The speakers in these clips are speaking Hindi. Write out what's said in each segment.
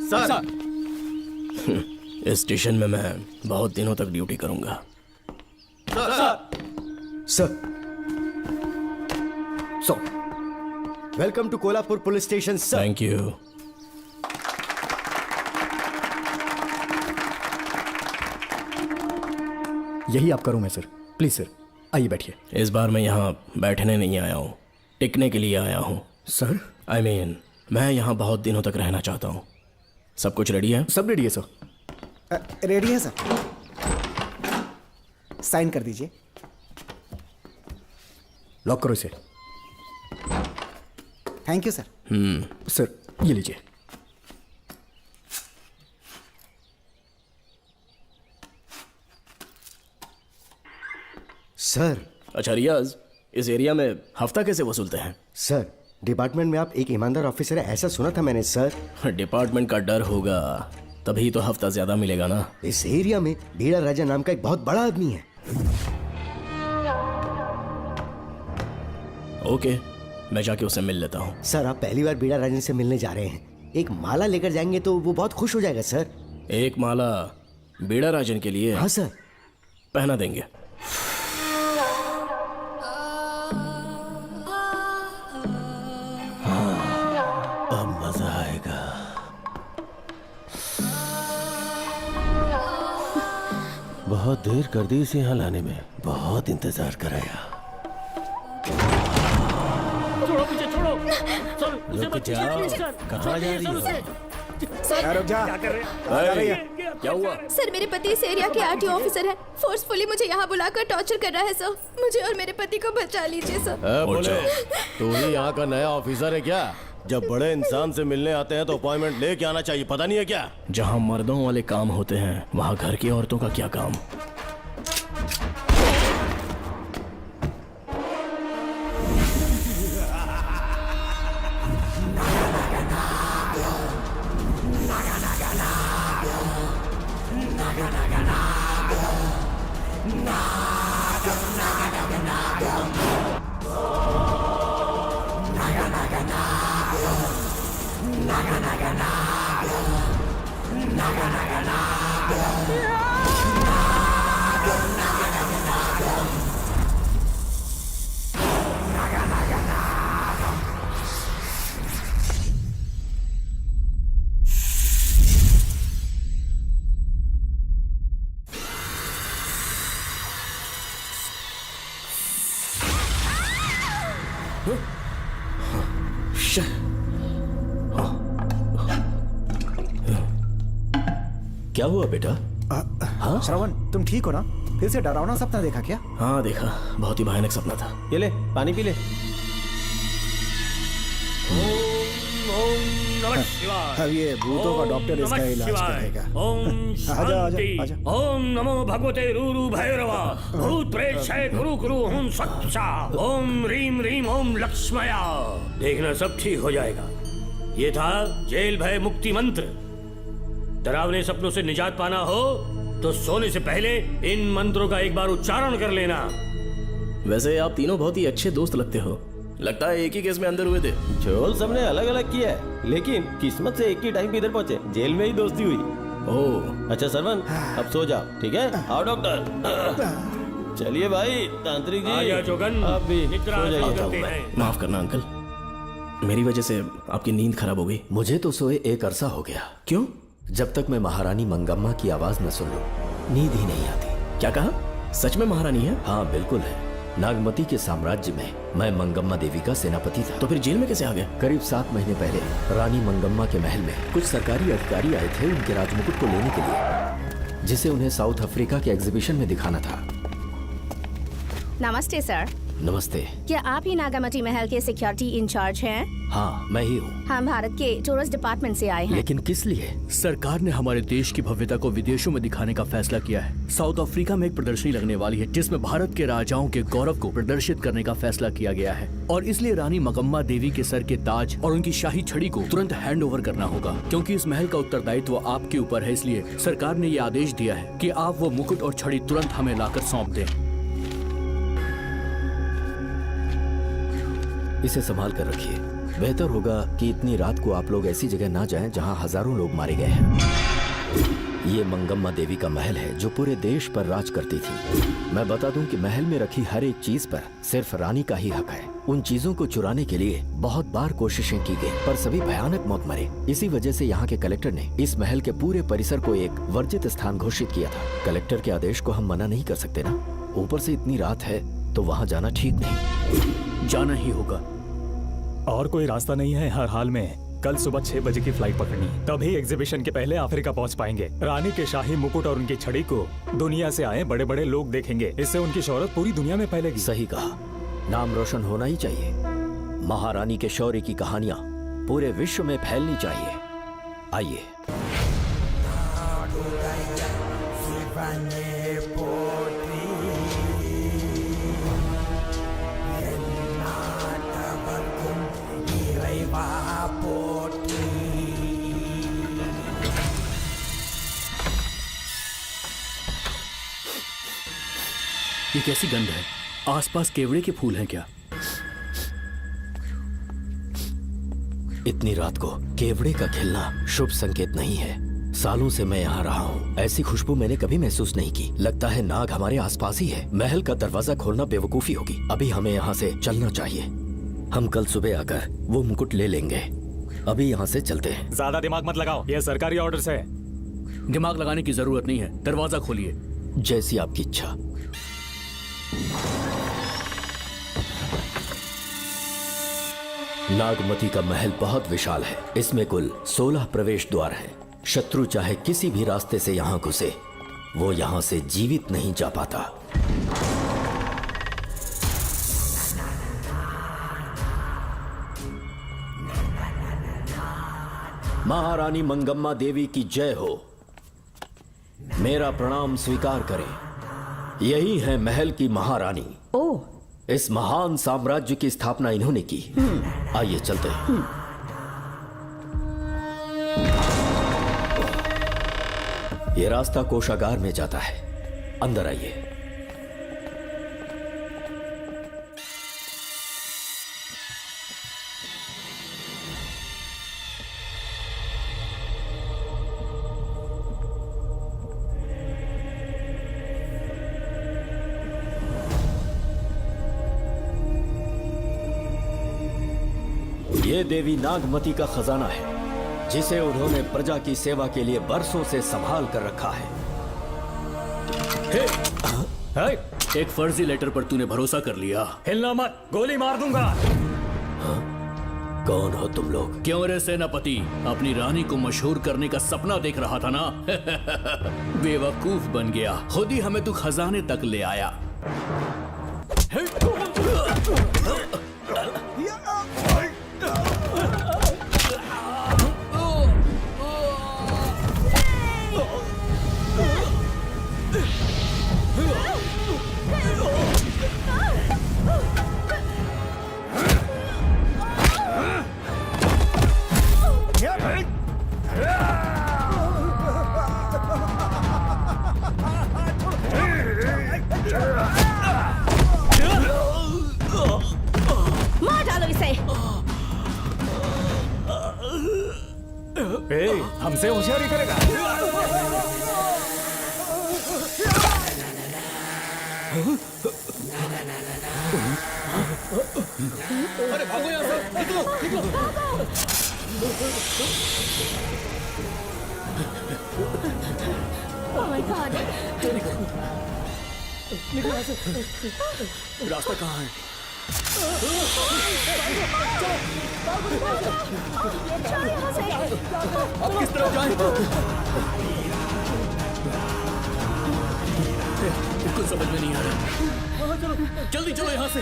सर। इस स्टेशन में मैं बहुत दिनों तक ड्यूटी करूंगा। Sir welcome to Kolhapur police station sir. Thank you. यही आपका रूम है सर, प्लीज सर आइए बैठिए। इस बार मैं यहाँ बैठने नहीं आया हूँ, टिकने के लिए आया हूँ। सर I mean, मैं यहाँ बहुत दिनों तक रहना चाहता हूँ। सब कुछ रेडी है? सब रेडी है सर। रेडी है सर, साइन कर दीजिए। लॉक करो इसे। Thank you sir. सर ये लीजिए। सर अच्छा रियाज, इस एरिया में हफ्ता कैसे वसूलते हैं? सर डिपार्टमेंट में आप एक ईमानदार ऑफिसर है ऐसा सुना था मैंने सर। डिपार्टमेंट का डर होगा तभी तो हफ्ता ज्यादा मिलेगा ना। इस एरिया में भीड़ा राजा नाम का एक बहुत बड़ा आदमी है। ओके, मैं जाके उससे मिल लेता हूँ। सर आप पहली बार भीड़ा राजन से मिलने जा रहे हैं, एक माला लेकर जाएंगे तो वो बहुत खुश हो जाएगा सर। एक माला बीड़ा राजन के लिए? हाँ सर। पहना देंगे। अब मजा आएगा। बहुत देर कर दी इसे यहाँ लाने में, बहुत इंतजार कराया। छोड़ो मुझे, छोड़ो। रुक जाओ, कहाँ जा रही हो? रुक जा। क्या कर रहे हैं? क्या हुआ? सर मेरे पति इस एरिया के आरटीओ ऑफिसर है, फोर्सफुली मुझे यहाँ बुलाकर टॉर्चर कर रहा है सर। मुझे और मेरे पति को बचा लीजिए सर। बोले तू ही यहाँ का नया ऑफिसर है क्या? जब बड़े इंसान से मिलने आते हैं तो अपॉइंटमेंट लेके आना चाहिए, पता नहीं है क्या? जहाँ मर्दों वाले काम होते हैं वहाँ घर की औरतों का क्या काम? क्या हुआ बेटा? श्रवण तुम ठीक हो ना? फिर से डरावना सपना देखा क्या? हाँ देखा, बहुत ही भयानक सपना था। ये ले पानी पी ले। अब ये भूतों का डॉक्टर इसका इलाज करेगा। ओम शांति। आजा। ओम नमो भगवते रूरू भैरवा भूत प्रेत शय गुरु गुरु हूं सच्चा। ओम रीम रीम ओम लक्ष्मया। देखना सब ठीक हो जाएगा। ये था जेल भय मुक्ति मंत्र। डरावने सपनों से निजात पाना हो तो सोने से पहले इन मंत्रों का एक बार उच्चारण कर लेना। वैसे आप तीनों बहुत ही अच्छे दोस्त लगते हो, लगता है एक ही केस में अंदर हुए थे। झोल सबने अलग अलग किया है, लेकिन किस्मत से एक ही टाइम पे इधर पहुंचे, जेल में ही दोस्ती हुई। ओह अच्छा सरवन, अब सो जाओ, ठीक है? आओ डॉक्टर। चलिए भाई तांत्रिक जी, आजा जोगन, आप भी निद्रा सो जाइए। करते हैं। माफ करना अंकल, मेरी वजह से आपकी नींद खराब हो गई। मुझे तो सोए एक अरसा हो गया। क्यों? जब तक मैं महारानी मंगम्मा की आवाज न सुन लूं, नींद ही नहीं आती। क्या कहा? सच में महारानी है? हाँ बिल्कुल है। नागमती के साम्राज्य में मैं मंगम्मा देवी का सेनापति था। तो फिर जेल में कैसे आ गए? करीब 7 महीने पहले रानी मंगम्मा के महल में कुछ सरकारी अधिकारी आए थे उनके राजमुकुट को लेने के लिए, जिसे उन्हें साउथ अफ्रीका के एग्जीबिशन में दिखाना था। नमस्ते सर। नमस्ते। क्या आप ही नागामती महल के सिक्योरिटी इंचार्ज हैं? हाँ मैं ही हूँ। हम भारत के टूरिस्ट डिपार्टमेंट से आए हैं। लेकिन किस लिए? सरकार ने हमारे देश की भव्यता को विदेशों में दिखाने का फैसला किया है। साउथ अफ्रीका में एक प्रदर्शनी लगने वाली है जिसमें भारत के राजाओं के गौरव को प्रदर्शित करने का फैसला किया गया है, और इसलिए रानी मंगम्मा देवी के सर के ताज और उनकी शाही छड़ी को तुरंत हैंड ओवर करना होगा। क्योंकि इस महल का उत्तरदायित्व आपके ऊपर है, इसलिए सरकार ने ये आदेश दिया है कि आप वो मुकुट और छड़ी तुरंत हमें लाकर सौंप दें। इसे संभाल कर रखिए। बेहतर होगा कि इतनी रात को आप लोग ऐसी जगह ना जाएं जहां हजारों लोग मारे गए हैं। ये मंगम्मा देवी का महल है जो पूरे देश पर राज करती थी। मैं बता दूं कि महल में रखी हर एक चीज पर सिर्फ रानी का ही हक है। उन चीजों को चुराने के लिए बहुत बार कोशिशें की गई, पर सभी भयानक मौत मरे। इसी वजह से यहाँ के कलेक्टर ने इस महल के पूरे परिसर को एक वर्जित स्थान घोषित किया था। कलेक्टर के आदेश को हम मना नहीं कर सकते ना। ऊपर से इतनी रात है तो वहाँ जाना ठीक नहीं। जाना ही होगा। और कोई रास्ता नहीं है। हर हाल में कल सुबह 6 बजे की फ्लाइट पकड़नी, तभी एग्जीबिशन के पहले अफ्रीका पहुंच पाएंगे। रानी के शाही मुकुट और उनकी छड़ी को दुनिया से आए बड़े बड़े लोग देखेंगे। इससे उनकी शोहरत पूरी दुनिया में फैलेगी। सही कहा, नाम रोशन होना ही चाहिए। महारानी के शौर्य की कहानियां पूरे विश्व में फैलनी चाहिए। आइए। ये कैसी गंध है? आसपास केवड़े के फूल हैं क्या? इतनी रात को केवड़े का खिलना शुभ संकेत नहीं है। सालों से मैं यहाँ रहा हूँ, ऐसी खुशबू मैंने कभी महसूस नहीं की। लगता है नाग हमारे आसपास ही है। महल का दरवाजा खोलना बेवकूफी होगी। अभी हमें यहाँ से चलना चाहिए। हम कल सुबह आकर वो मुकुट ले लेंगे। अभी यहाँ से चलते हैं। ज्यादा दिमाग मत लगाओ, ये सरकारी ऑर्डर्स है। दिमाग लगाने की जरूरत नहीं है। दरवाजा खोलिए। जैसी आपकी इच्छा। नागमती का महल बहुत विशाल है। इसमें कुल 16 प्रवेश द्वार हैं। शत्रु चाहे किसी भी रास्ते से यहाँ घुसे, वो यहाँ से जीवित नहीं जा पाता। महारानी मंगम्मा देवी की जय हो। मेरा प्रणाम स्वीकार करें। यही है महल की महारानी। ओह, इस महान साम्राज्य की स्थापना इन्होंने की। आइए चलते हैं। ये रास्ता कोषागार में जाता है। अंदर आइए। ये देवी नागमती का खजाना है, जिसे उन्होंने प्रजा की सेवा के लिए बरसों से संभाल कर रखा है। एक फर्जी लेटर पर तूने भरोसा कर लिया। हिलना मत, गोली मार दूंगा। कौन हो तुम लोग? क्यों रे सेनापति, अपनी रानी को मशहूर करने का सपना देख रहा था ना? बेवकूफ बन गया। खुद ही हमें तू खजाने तक ले आया। मार डालो इसे। हमसे होशियारी करेगा। अरे भागो यहाँ से, निकलो, निकलो। Oh my God! निकलो यहाँ से। रास्ता कहाँ है? अब किस तरफ जाएं? कुछ समझ में नहीं आ रहा। जल्दी चलो यहाँ से।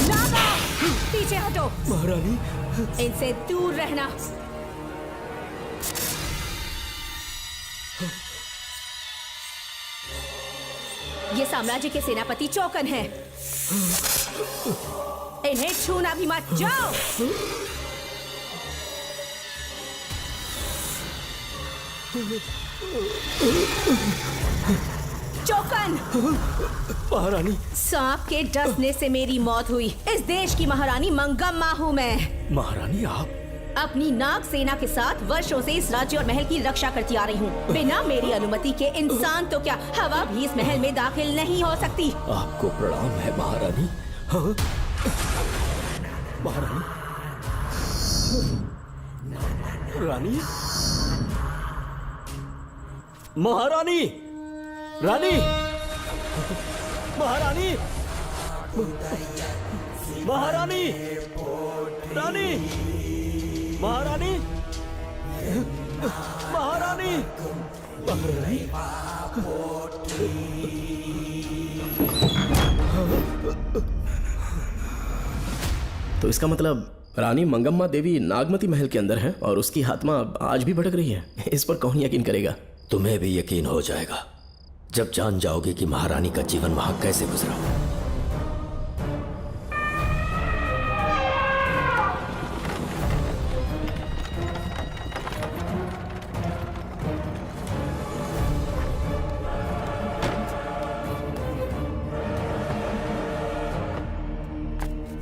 नागा, पीछे हटो। महारानी, इनसे दूर रहना। ये साम्राज्य के सेनापति चौकन हैं। इन्हें छूना भी मत। जाओ। चौकन। महारानी। सांप के डसने से मेरी मौत हुई। इस देश की महारानी मंगम्मा हूँ मैं। महारानी आप? अपनी नाग सेना के साथ वर्षों से इस राज्य और महल की रक्षा करती आ रही हूँ। बिना मेरी अनुमति के इंसान तो क्या, हवा भी इस महल में दाखिल नहीं हो सकती। आपको प्रणाम है महारानी। हाँ? महारानी। रानी। महारानी। रानी। महारानी। महारानी। रानी। महारानी। महारानी। तो इसका मतलब रानी मंगम्मा देवी नागमती महल के अंदर है और उसकी आत्मा आज भी भटक रही है। इस पर कौन यकीन करेगा? तुम्हें भी यकीन हो जाएगा जब जान जाओगे कि महारानी का जीवन वहां कैसे गुजरा।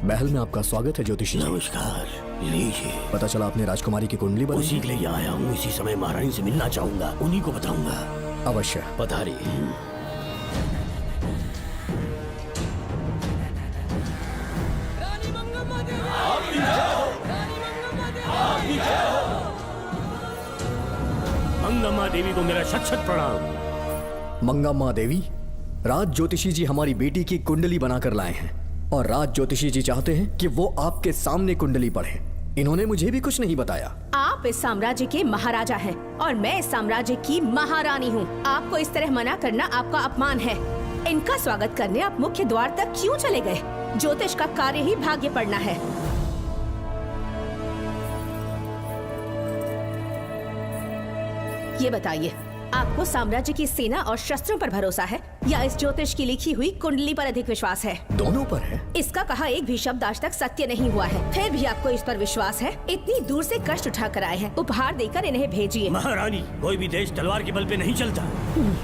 महल में आपका स्वागत है ज्योतिषी। नमस्कार, लीजिए। पता चला आपने राजकुमारी की कुंडली बनाई। उसी के लिए आया हूँ। इसी समय महारानी से मिलना चाहूंगा, उन्हीं को बताऊंगा। अवश्य पधारिए। मंगम्मा देवी को मेरा शत शत प्रणाम। मंगम्मा देवी, राज ज्योतिषी जी हमारी बेटी की कुंडली बनाकर लाए हैं और राज ज्योतिषी जी चाहते हैं कि वो आपके सामने कुंडली पढ़े। इन्होंने मुझे भी कुछ नहीं बताया। आप इस साम्राज्य के महाराजा हैं और मैं इस साम्राज्य की महारानी हूँ। आपको इस तरह मना करना आपका अपमान है। इनका स्वागत करने आप मुख्य द्वार तक क्यों चले गए? ज्योतिष का कार्य ही भाग्य पढ़ना है। ये बताइए, आपको साम्राज्य की सेना और शस्त्रों पर भरोसा है या इस ज्योतिष की लिखी हुई कुंडली पर अधिक विश्वास है? दोनों पर है। इसका कहा एक भी शब्द आज तक सत्य नहीं हुआ है, फिर भी आपको इस पर विश्वास है? इतनी दूर से कष्ट उठा कर आए हैं, उपहार देकर इन्हें भेजिए। महारानी, कोई भी देश तलवार के बल पे नहीं चलता।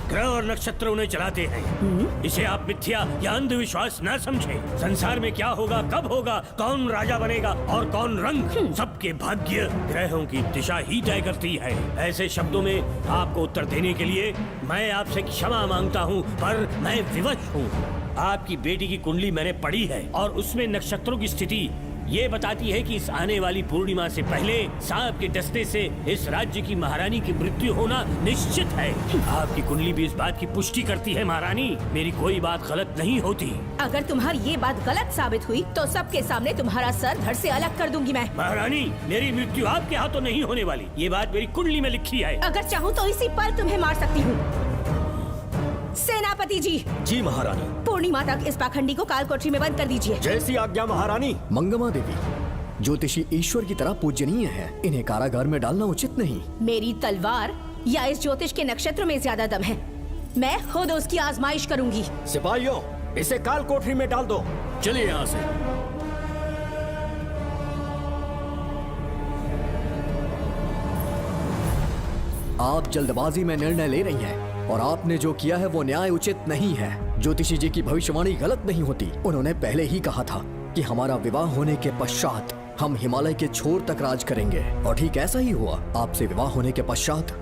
ग्रह और नक्षत्र उन्हें चलाते हैं। इसे आप मिथ्या या अंधविश्वास न समझे। संसार में क्या होगा, कब होगा, कौन राजा बनेगा और कौन रंग, सबके भाग्य ग्रहों की दिशा ही तय करती है। ऐसे शब्दों में आपको उत्तर देने के लिए मैं आपसे क्षमा मांगता हूँ, पर मैं विवश हूँ। आपकी बेटी की कुंडली मैंने पढ़ी है और उसमें नक्षत्रों की स्थिति ये बताती है कि इस आने वाली पूर्णिमा से पहले सांप के डसने से इस राज्य की महारानी की मृत्यु होना निश्चित है। आपकी कुंडली भी इस बात की पुष्टि करती है। महारानी, मेरी कोई बात गलत नहीं होती। अगर तुम्हारी ये बात गलत साबित हुई तो सबके सामने तुम्हारा सर धड़ से अलग कर दूंगी मैं। महारानी, मेरी मृत्यु आपके हाथों नहीं होने वाली, ये बात मेरी कुंडली में लिखी है। अगर चाहूँ तो इसी पल तुम्हें मार सकती हूँ। सेनापति जी। जी महारानी। पूर्णिमा तक इस पाखंडी को कालकोठरी में बंद कर दीजिए। जैसी आज्ञा महारानी। मंगम्मा देवी, ज्योतिषी ईश्वर की तरह पूजनीय है, इन्हें कारागार में डालना उचित नहीं। मेरी तलवार या इस ज्योतिष के नक्षत्रों में ज्यादा दम है। मैं खुद उसकी आजमाइश करूंगी। सिपाहियों, इसे काल कोठरी में डाल दो। चलिए यहाँ से। आप जल्दबाजी में निर्णय ले रही हैं और आपने जो किया है वो न्याय उचित नहीं है। ज्योतिषी जी की भविष्यवाणी गलत नहीं होती। उन्होंने पहले ही कहा था कि हमारा विवाह होने के पश्चात हम हिमालय के छोर तक राज करेंगे और ठीक ऐसा ही हुआ। आपसे विवाह होने के पश्चात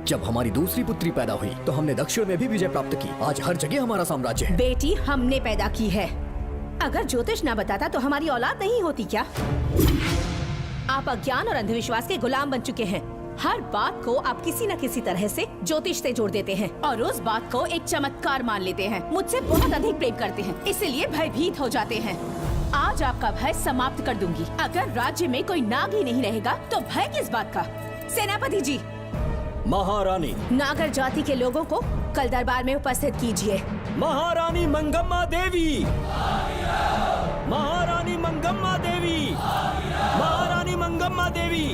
जब हमारी दूसरी पुत्री पैदा हुई तो हमने दक्षिण में भी विजय प्राप्त की। आज हर जगह हमारा साम्राज्य है। बेटी हमने पैदा की है। अगर ज्योतिष ना बताता तो हमारी औलाद नहीं होती क्या? आप अज्ञान और अंधविश्वास के गुलाम बन चुके हैं। हर बात को आप किसी न किसी तरह से ज्योतिष से जोड़ देते हैं और उस बात को एक चमत्कार मान लेते हैं। मुझसे बहुत अधिक प्रेम करते हैं, इसीलिए भयभीत हो जाते हैं। आज आपका भय समाप्त कर दूंगी। अगर राज्य में कोई नाग ही नहीं रहेगा तो भय किस बात का? सेनापति जी। महारानी। नागर जाति के लोगों को कल दरबार में उपस्थित कीजिए। महारानी मंगम्मा देवी। महारानी मंगम्मा देवी। महारानी मंगम्मा देवी।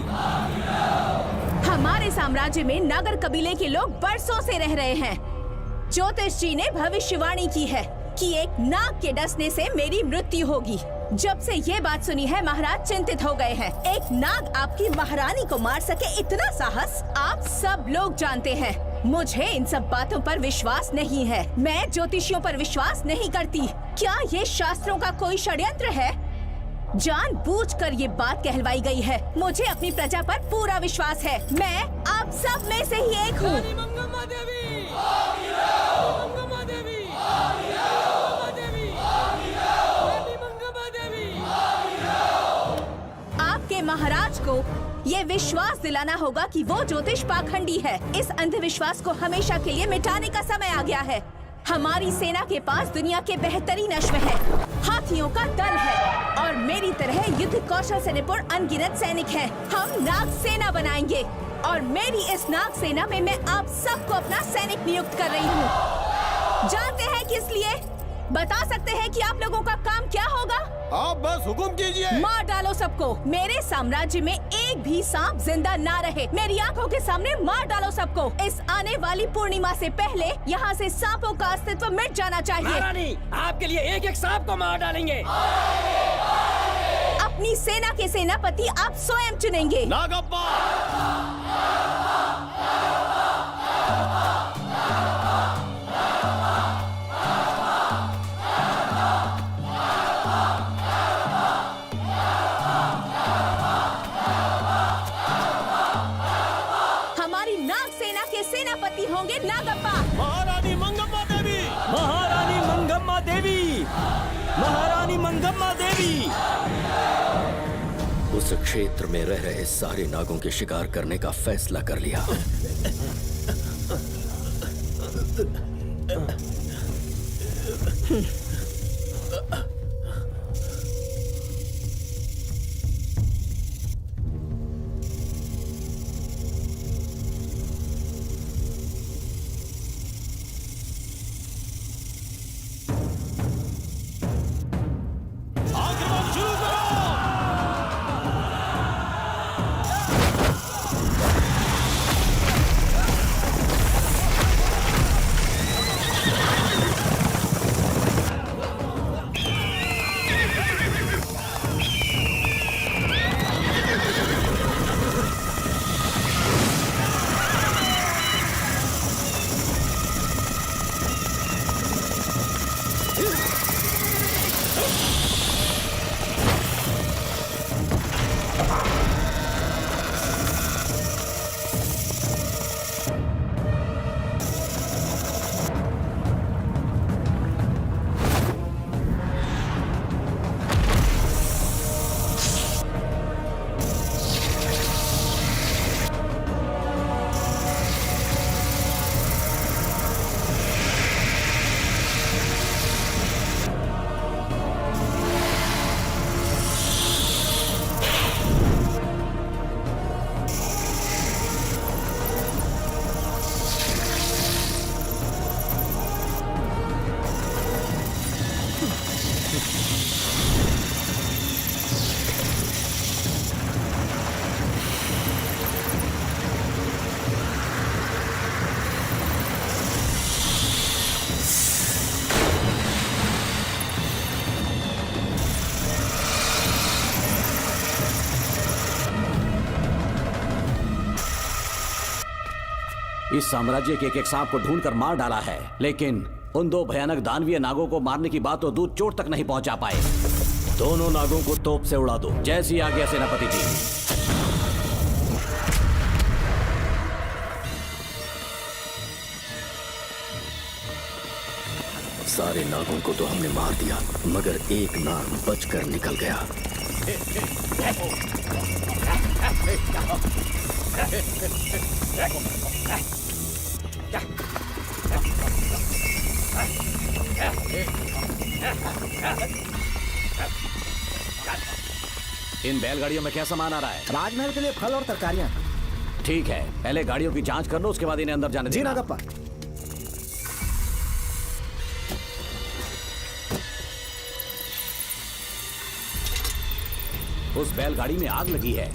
हमारे साम्राज्य में नागर कबीले के लोग बरसों से रह रहे हैं। ज्योतिष जी ने भविष्यवाणी की है कि एक नाग के डसने से मेरी मृत्यु होगी। जब से ये बात सुनी है महाराज चिंतित हो गए हैं। एक नाग आपकी महारानी को मार सके इतना साहस आप सब लोग जानते हैं। मुझे इन सब बातों पर विश्वास नहीं है। मैं ज्योतिषियों पर विश्वास नहीं करती। क्या ये शास्त्रों का कोई षड्यंत्र है? जानबूझकर ये बात कहलवाई गई है। मुझे अपनी प्रजा पर पूरा विश्वास है। मैं आप सब में से ही एक हूँ। आपके महाराज को ये विश्वास दिलाना होगा कि वो ज्योतिष पाखंडी है। इस अंधविश्वास को हमेशा के लिए मिटाने का समय आ गया है। हमारी सेना के पास दुनिया के बेहतरीन अश्व है, हाथियों का दल है और मेरी तरह युद्ध कौशल से निपुण अनगिनत सैनिक हैं। हम नाग सेना बनाएंगे और मेरी इस नाग सेना में मैं आप सबको अपना सैनिक नियुक्त कर रही हूँ। जानते हैं किस लिए? बता सकते हैं कि आप लोगों का काम क्या होगा? आप बस हुक्म कीजिए। मार डालो सबको। मेरे साम्राज्य में एक भी सांप जिंदा ना रहे। मेरी आंखों के सामने मार डालो सबको। इस आने वाली पूर्णिमा से पहले यहाँ से सांपों का अस्तित्व मिट जाना चाहिए। महारानी, आपके लिए एक एक सांप को मार डालेंगे। अपनी सेना के सेनापति आप स्वयं चुनेंगे। नागप्पा। सेनापति होंगे नागप्पा। महारानी मंगम्मा देवी। महारानी मंगम्मा देवी। महारानी मंगम्मा देवी। उस क्षेत्र में रह रहे सारे नागों के शिकार करने का फैसला कर लिया। इस साम्राज्य के एक सांप को ढूंढकर मार डाला है, लेकिन उन दो भयानक दानवीय नागों को मारने की बात तो दूध चोट तक नहीं पहुंचा पाए। दोनों नागों को तोप से उड़ा दो। जैसी आज्ञा सेनापति जी। सारे नागों को तो हमने मार दिया, मगर एक नाग बचकर निकल गया। इन बैलगाड़ियों में क्या सामान आ रहा है? राजमहल के लिए फल और तरकारियां। ठीक है, पहले गाड़ियों की जांच कर लो, उसके बाद इन्हें अंदर जाने जी देना। नागप्पा। उस बैलगाड़ी में आग लगी है।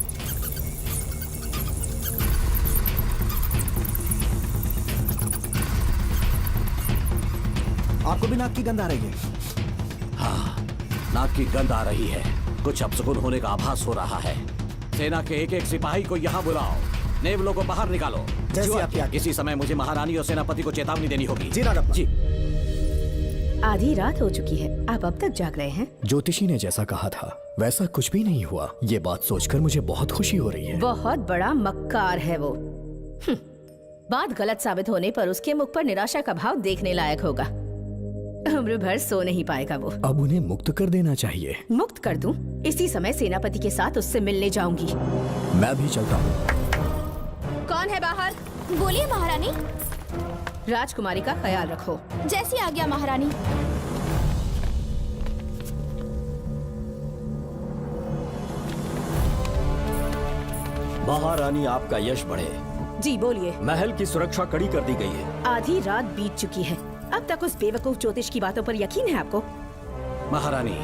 आपको भी नाक की गंध आ रही है? हाँ, नाक की गंध आ रही है। कुछ अपशकुन होने का आभास हो रहा है। सेना के एक एक सिपाही को यहाँ बुलाओ, नेवलों को बाहर निकालो। जैसी आपकी आज्ञा। इसी समय मुझे महारानी और सेनापति को चेतावनी देनी होगी। जी नागप्पा। जी। आधी रात हो चुकी है, आप अब तक जाग रहे हैं? ज्योतिषी ने जैसा कहा था वैसा कुछ भी नहीं हुआ। ये बात सोचकर मुझे बहुत खुशी हो रही है। बहुत बड़ा मक्कार है वो। बात गलत साबित होने पर उसके मुख पर निराशा का भाव देखने लायक होगा। उम्र भर सो नहीं पाएगा वो। अब उन्हें मुक्त कर देना चाहिए। मुक्त कर दूं? इसी समय सेनापति के साथ उससे मिलने जाऊंगी। मैं भी चलता हूँ। कौन है बाहर? बोलिए महारानी। राजकुमारी का ख्याल रखो। जैसी आज्ञा महारानी। महारानी, आपका यश बढ़े। जी बोलिए। महल की सुरक्षा कड़ी कर दी गई है। आधी रात बीत चुकी है, अब तक उस बेवकूफ ज्योतिष की बातों पर यकीन है आपको? महारानी,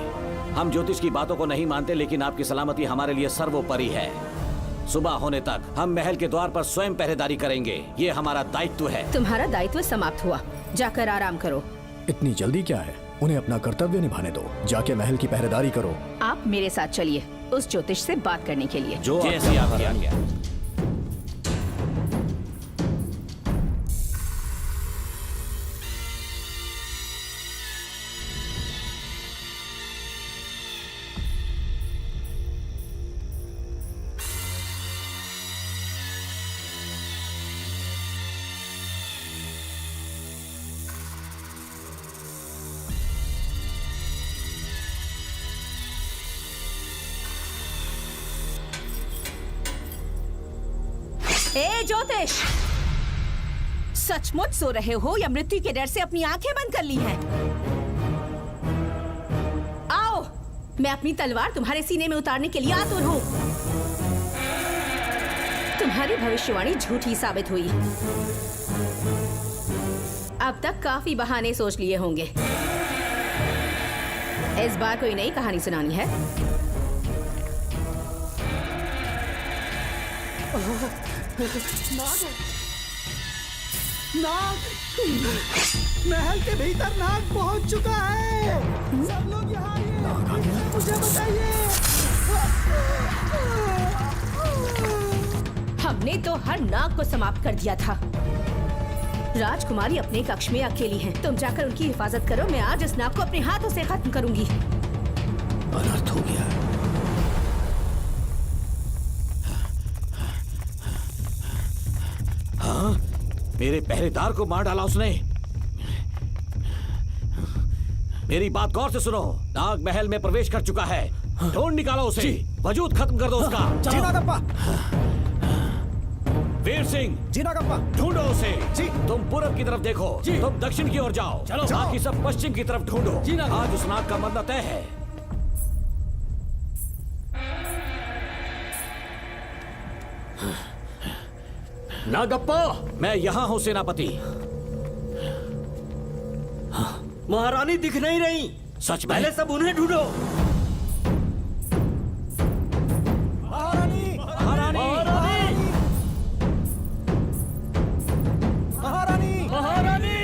हम ज्योतिष की बातों को नहीं मानते, लेकिन आपकी सलामती हमारे लिए सर्वोपरि है। सुबह होने तक हम महल के द्वार पर स्वयं पहरेदारी करेंगे। ये हमारा दायित्व है। तुम्हारा दायित्व समाप्त हुआ, जाकर आराम करो। इतनी जल्दी क्या है? उन्हें अपना कर्तव्य निभाने दो। जाके महल की पहरेदारी करो। आप मेरे साथ चलिए उस ज्योतिष से बात करने के लिए। जो जैसी आपकी आज्ञा। ए ज्योतिष, सचमुच सो रहे हो या मृत्यु के डर से अपनी आंखें बंद कर ली हैं? आओ, मैं अपनी तलवार तुम्हारे सीने में उतारने के लिए आतुर हूँ। तुम्हारी भविष्यवाणी झूठी साबित हुई। अब तक काफी बहाने सोच लिए होंगे। इस बार कोई नई कहानी सुनानी है? नाग! महल के भीतर नाग पहुंच चुका है। सब लोग यहाँ आइए, मुझे बताइए। हमने तो हर नाग को समाप्त कर दिया था। राजकुमारी अपने कक्ष में अकेली हैं। तुम जाकर उनकी हिफाजत करो। मैं आज इस नाग को अपने हाथों से खत्म करूंगी। अनर्थ हो गया। हाँ? मेरे पहरेदार को मार डाला उसने। मेरी बात गौर से सुनो। नाग महल में प्रवेश कर चुका है। ढूंढ निकालो उसे। वजूद खत्म कर दो उसका। जी नागप्पा। वीर सिंह। जी नागप्पा। ढूंढो उसे। जी। तुम पूरब की तरफ देखो। तुम दक्षिण की ओर जाओ। चलो। बाकी सब पश्चिम की तरफ ढूंढो। आज उस नाग का मरना तय है। नागप्पा, मैं यहाँ हूँ सेनापति। महारानी दिख नहीं रही। सच में? पहले सब उन्हें ढूंढो। महारानी! महारानी! महारानी! महारानी!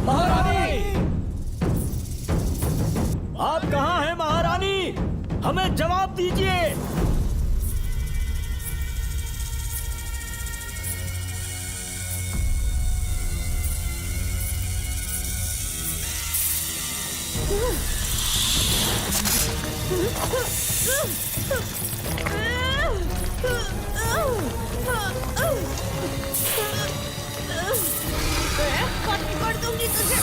महारानी! आप कहाँ हैं महारानी? हमें जवाब दीजिए। कर दूंगी तुझे।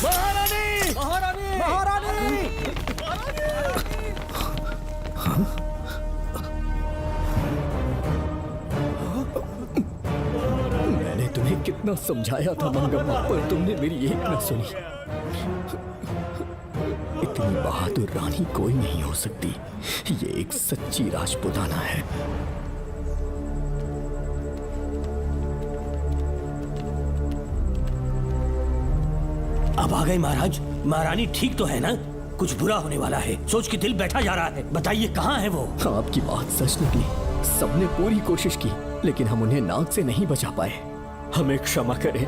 महारानी! महारानी! महारानी! मैंने तुम्हें कितना समझाया था मंगम्मा, पर तुमने मेरी एक न सुनी। इतनी बहादुर रानी कोई नहीं हो सकती। ये एक सच्ची राजपुताना है। अब आ गए महाराज। महारानी ठीक तो है ना? कुछ बुरा होने वाला है, सोच के दिल बैठा जा रहा है। बताइए कहाँ है वो? आपकी बात सच निकली। सबने पूरी कोशिश की, लेकिन हम उन्हें नाग से नहीं बचा पाए। हमें क्षमा करें।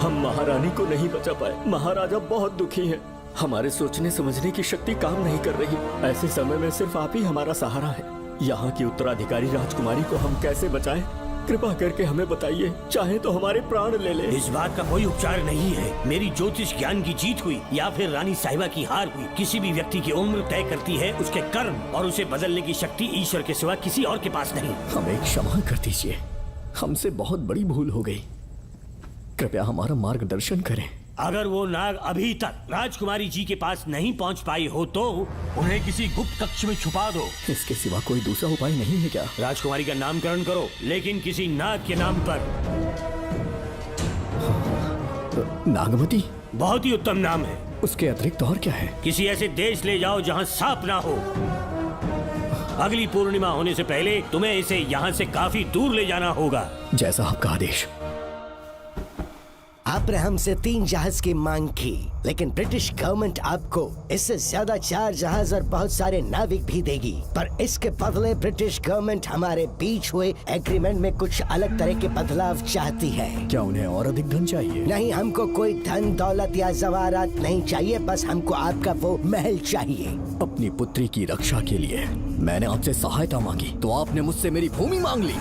हम महारानी को नहीं बचा पाए। महाराजा बहुत दुखी हैं। हमारे सोचने समझने की शक्ति काम नहीं कर रही। ऐसे समय में सिर्फ आप ही हमारा सहारा है। यहाँ की उत्तराधिकारी राजकुमारी को हम कैसे बचाएं? कृपा करके हमें बताइए, चाहे तो हमारे प्राण ले ले। इस बात का कोई उपचार नहीं है। मेरी ज्योतिष ज्ञान की जीत हुई या फिर रानी साहिबा की हार हुई। किसी भी व्यक्ति की उम्र तय करती है उसके कर्म, और उसे बदलने की शक्ति ईश्वर के सिवा किसी और के पास नहीं। हमें क्षमा कर दीजिए, हमसे बहुत बड़ी भूल हो गई। कृपया हमारा मार्गदर्शन करें। अगर वो नाग अभी तक राजकुमारी जी के पास नहीं पहुंच पाई हो तो उन्हें किसी गुप्त कक्ष में छुपा दो। इसके सिवा कोई दूसरा उपाय नहीं है क्या? राजकुमारी का नामकरण करो, लेकिन किसी नाग के नाम पर। नागमती बहुत ही उत्तम नाम है। उसके अतिरिक्त और क्या है? किसी ऐसे देश ले जाओ जहाँ सांप ना हो। अगली पूर्णिमा होने से पहले तुम्हें इसे यहाँ से काफी दूर ले जाना होगा। जैसा आपका आदेश। आपने हमसे 3 जहाज की मांग की, लेकिन ब्रिटिश गवर्नमेंट आपको इससे ज्यादा 4 जहाज और बहुत सारे नाविक भी देगी। पर इसके बदले ब्रिटिश गवर्नमेंट हमारे बीच हुए एग्रीमेंट में कुछ अलग तरह के बदलाव चाहती है। क्या उन्हें और अधिक धन चाहिए? नहीं, हमको कोई धन दौलत या जवाहरात नहीं चाहिए, बस हमको आपका वो महल चाहिए। अपनी पुत्री की रक्षा के लिए मैंने आपसे सहायता मांगी तो आपने मुझसे मेरी भूमि मांग ली।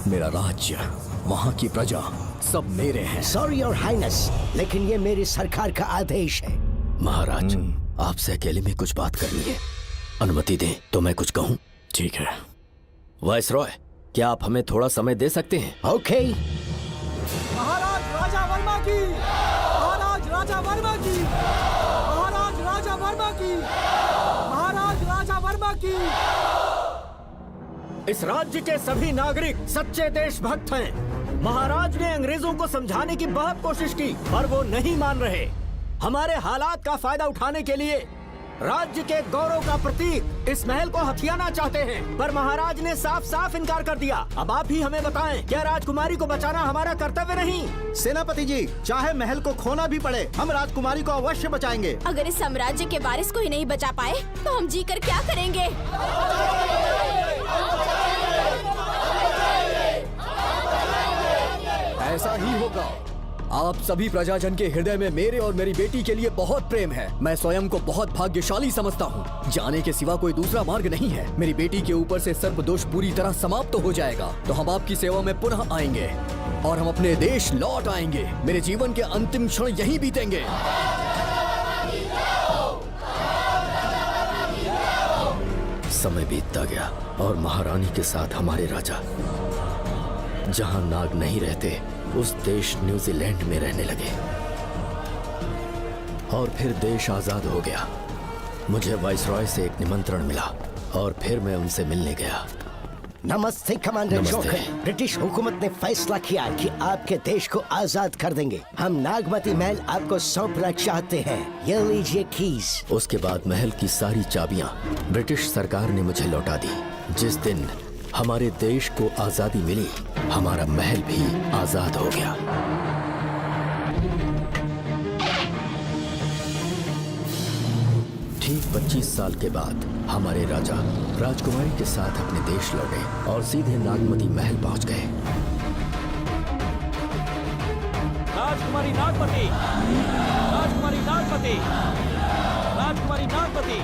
मेरा राज्य, वहाँ की प्रजा सब मेरे हैं। सॉरी योर हाइनेस, लेकिन ये मेरी सरकार का आदेश है। महाराज, आपसे अकेले में कुछ बात करनी है। अनुमति दें तो मैं कुछ कहूँ? ठीक है। वाइसरॉय, क्या आप हमें थोड़ा समय दे सकते हैं? ओके। महाराज राजा वर्मा की, महाराज राजा वर्मा की, महाराज राजा वर्मा की, महाराज राजा वर्मा की। इस राज्य के सभी नागरिक सच्चे देशभक्त हैं। महाराज ने अंग्रेजों को समझाने की बहुत कोशिश की, पर वो नहीं मान रहे। हमारे हालात का फायदा उठाने के लिए राज्य के गौरव का प्रतीक इस महल को हथियाना चाहते हैं, पर महाराज ने साफ साफ इनकार कर दिया। अब आप ही हमें बताएं, क्या राजकुमारी को बचाना हमारा कर्तव्य नहीं? सेनापति जी, चाहे महल को खोना भी पड़े, हम राजकुमारी को अवश्य बचाएंगे। अगर इस साम्राज्य के वारिस को ही नहीं बचा पाए तो हम जीकर क्या करेंगे? ऐसा ही होगा। आप सभी प्रजाजन के हृदय में मेरे और मेरी बेटी के लिए बहुत प्रेम है। मैं स्वयं को बहुत भाग्यशाली समझता हूँ। जाने के सिवा कोई दूसरा मार्ग नहीं है। मेरी बेटी के ऊपर से सर्पदोष पूरी तरह समाप्त हो जाएगा तो हम आपकी सेवा में पुनः आएंगे और हम अपने देश लौट आएंगे। मेरे जीवन के अंतिम क्षण यहीं बीतेंगे। समय बीतता गया और महारानी के साथ हमारे राजा जहाँ नाग नहीं रहते उस देश न्यूजीलैंड में रहने लगे और फिर देश आजाद हो गया। मुझे वाइसरॉय से एक निमंत्रण मिला और फिर मैं उनसे मिलने गया। नमस्ते कमांडर जोकर। ब्रिटिश हुकूमत ने फैसला किया कि आपके देश को आजाद कर देंगे। हम नागमती महल आपको सौंपना चाहते हैं। ये लीजिए कीज। उसके बाद महल की सारी चाबियां ब्रिटिश सरकार ने मुझे लौटा दी। जिस दिन हमारे देश को आजादी मिली, हमारा महल भी आजाद हो गया। ठीक 25 साल के बाद हमारे राजा राजकुमारी के साथ अपने देश लौटे और सीधे नागमती महल पहुंच गए। राजकुमारी नागमती, राजकुमारी नागमती, राजकुमारी नागमती,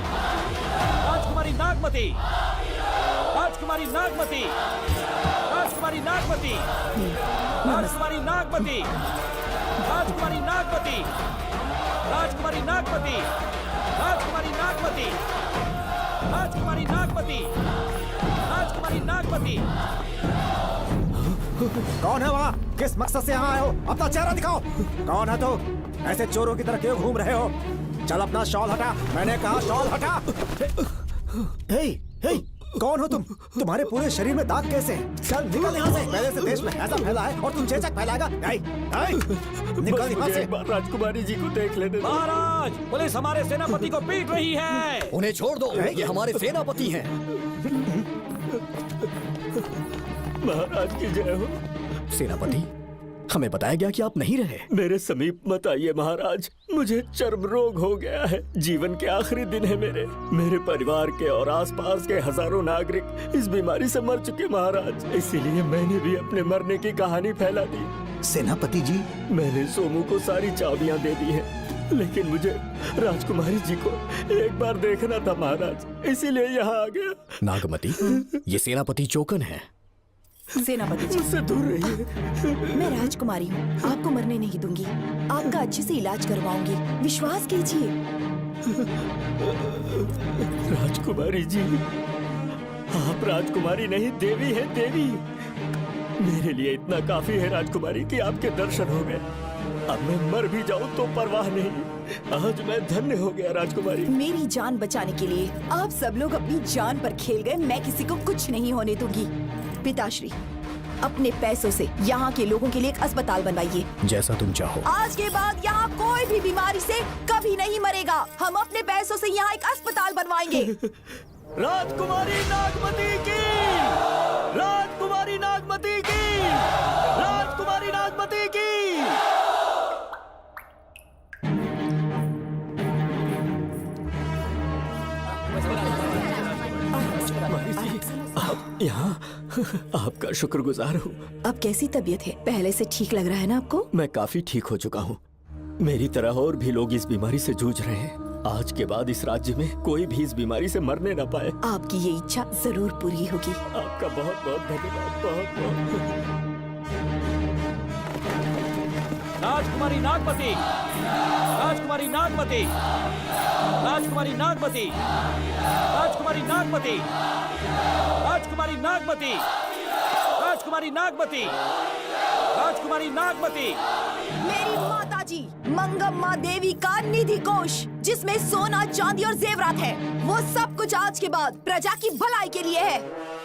राजकुमारी नागमती, राजकुमारी नागमती, राजकुमारी नागमती, राजकुमारी नागमती, राजकुमारी नागमती, राजकुमारी नागमती, राजकुमारी नागमती, राजकुमारी नागमती, राजकुमारी नागमती। कौन है वहाँ? किस मकसद से यहाँ आए हो? अपना चेहरा दिखाओ। कौन है तो? ऐसे चोरों की तरह क्यों घूम रहे हो? चल अपना शॉल हटा। मैंने कहा शॉल हटा। हे, हे, कौन हो तुम? तुम्हारे पूरे शरीर में दाग कैसे? चल निकल यहाँ से। पहले से देश में ऐसा फैला है और तुम चेचक फैलाएगा? निकल यहाँ से। राजकुमारी जी को देख लेने दो। महाराज, पुलिस हमारे सेनापति को पीट रही है। उन्हें छोड़ दो, ये हमारे सेनापति हैं। महाराज की जय हो। सेनापति, हमें बताया गया कि आप नहीं रहे। मेरे समीप मत आइए महाराज, मुझे चर्म रोग हो गया है। जीवन के आखिरी दिन है मेरे परिवार के और आसपास के हजारों नागरिक इस बीमारी से मर चुके महाराज। इसीलिए मैंने भी अपने मरने की कहानी फैला दी। सेनापति जी, मैंने सोमू को सारी चाबियां दे दी हैं, लेकिन मुझे राजकुमारी जी को एक बार देखना था महाराज, इसीलिए यहाँ आ गया। नागमती, ये सेनापति चोकन है। सेनापति जी, मुझसे दूर रहिए। मैं राजकुमारी हूँ, आपको मरने नहीं दूंगी। आपका अच्छे से इलाज करवाऊंगी, विश्वास कीजिए। राजकुमारी जी, आप राजकुमारी नहीं देवी है, देवी। मेरे लिए इतना काफी है राजकुमारी कि आपके दर्शन हो गए। अब मैं मर भी जाऊं तो परवाह नहीं। आज मैं धन्य हो गया राजकुमारी। मेरी जान बचाने के लिए आप सब लोग अपनी जान पर खेल गए। मैं किसी को कुछ नहीं होने दूंगी। पिताश्री, अपने पैसों से यहाँ के लोगों के लिए एक अस्पताल बनवाइए। जैसा तुम चाहो। आज के बाद यहाँ कोई भी बीमारी से कभी नहीं मरेगा। हम अपने पैसों से यहाँ एक अस्पताल बनवाएंगे। राजकुमारी नागमती की, राजकुमारी नागमती की, राजकुमारी नागमती की। आप यहाँ, आपका शुक्रगुजार हूँ। अब कैसी तबीयत है? पहले से ठीक लग रहा है ना आपको? मैं काफी ठीक हो चुका हूँ। मेरी तरह और भी लोग इस बीमारी से जूझ रहे हैं। आज के बाद इस राज्य में कोई भी इस बीमारी से मरने न पाए। आपकी ये इच्छा जरूर पूरी होगी। आपका बहुत बहुत धन्यवाद, बहुत बहुत। राजकुमारी नागमती, राजकुमारी नागमती, राजकुमारी नागमती, राजकुमारी नागमती, राजकुमारी नागमती, राजकुमारी नागमती, राजकुमारी नागमती। मेरी माताजी मंगम्मा देवी का निधि कोष, जिसमें सोना, चांदी और जेवरात है, वो सब कुछ आज के बाद प्रजा की भलाई के लिए है।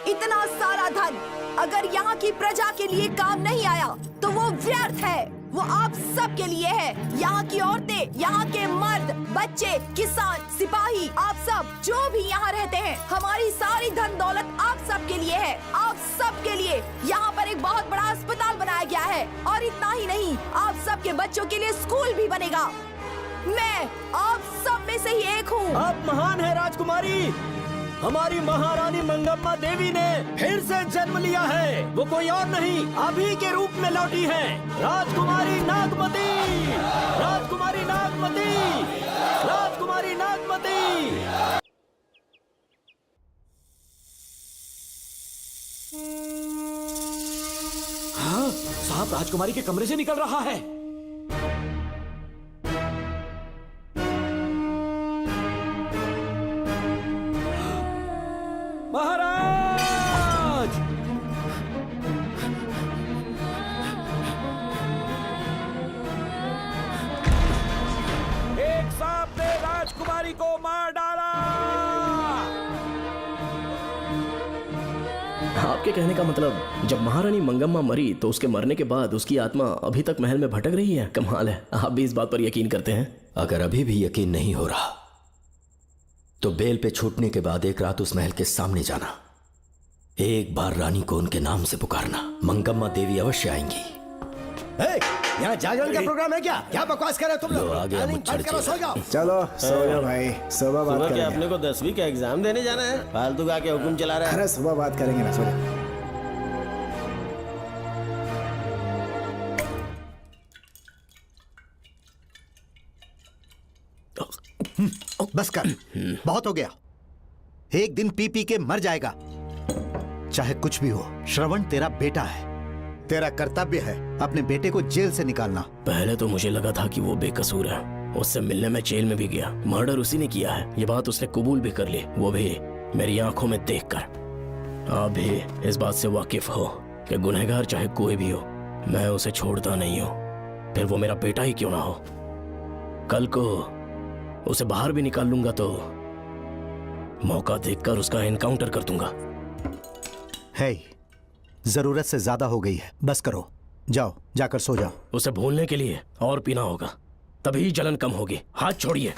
इतना सारा धन अगर यहाँ की प्रजा के लिए काम नहीं आया तो वो व्यर्थ है। वो आप सब के लिए है। यहाँ की औरतें, यहाँ के मर्द, बच्चे, किसान, सिपाही, आप सब जो भी यहाँ रहते हैं, हमारी सारी धन दौलत आप सब के लिए है। आप सब के लिए यहाँ पर एक बहुत बड़ा अस्पताल बनाया गया है। और इतना ही नहीं, आप सब के बच्चों के लिए स्कूल भी बनेगा। मैं आप सब में से ही एक हूँ। आप महान है राजकुमारी। हमारी महारानी मंगम्मा देवी ने फिर से जन्म लिया है। वो कोई और नहीं, अभी के रूप में लौटी है। राजकुमारी नागमती, राजकुमारी नागमती, राजकुमारी नागमती। हाँ, साहब राजकुमारी के कमरे से निकल रहा है। महाराज! एक सांप ने राजकुमारी को मार डाला। आपके कहने का मतलब, जब महारानी मंगम्मा मरी तो उसके मरने के बाद उसकी आत्मा अभी तक महल में भटक रही है? कमाल है, आप भी इस बात पर यकीन करते हैं? अगर अभी भी यकीन नहीं हो रहा तो बेल पे छूटने के बाद एक रात उस महल के सामने जाना, एक बार रानी को उनके नाम से पुकारना। मंगम्मा देवी अवश्य आएंगी। यहाँ जागरण का प्रोग्राम है क्या? क्या बकवास कर रहे हो तुम लोग? आगे बंद करो, सो जाओ। चलो सो जाओ भाई, सुबह बात क्या करेंगे। अपने को 10वीं का एग्जाम देने जाना है? फालतू का के हुक्म चला रहा है। अरे सुबह बात करेंगे ना, सो जाओ। बस कर, बहुत हो गया। एक दिन पी पी के मर जाएगा। चाहे कुछ भी हो, श्रवण तेरा बेटा है। तेरा कर्तव्य है अपने बेटे को जेल से निकालना। पहले तो मुझे लगा था कि वो बेकसूर है। उससे मिलने में जेल में भी गया। मर्डर उसी ने किया है, ये बात उसने कबूल भी कर ली, वो भी मेरी आंखों में देखकर। आप भी इस बात से वाकिफ हो कि गुनहगार चाहे कोई भी हो, मैं उसे छोड़ता नहीं हूँ, फिर वो मेरा बेटा ही क्यों ना हो। कल को उसे बाहर भी निकाल लूंगा तो मौका देखकर उसका एनकाउंटर कर दूंगा। है, जरूरत से ज्यादा हो गई है, बस करो। जाओ, जाकर सो जाओ। उसे भूलने के लिए और पीना होगा, तभी जलन कम होगी। हाथ छोड़िए।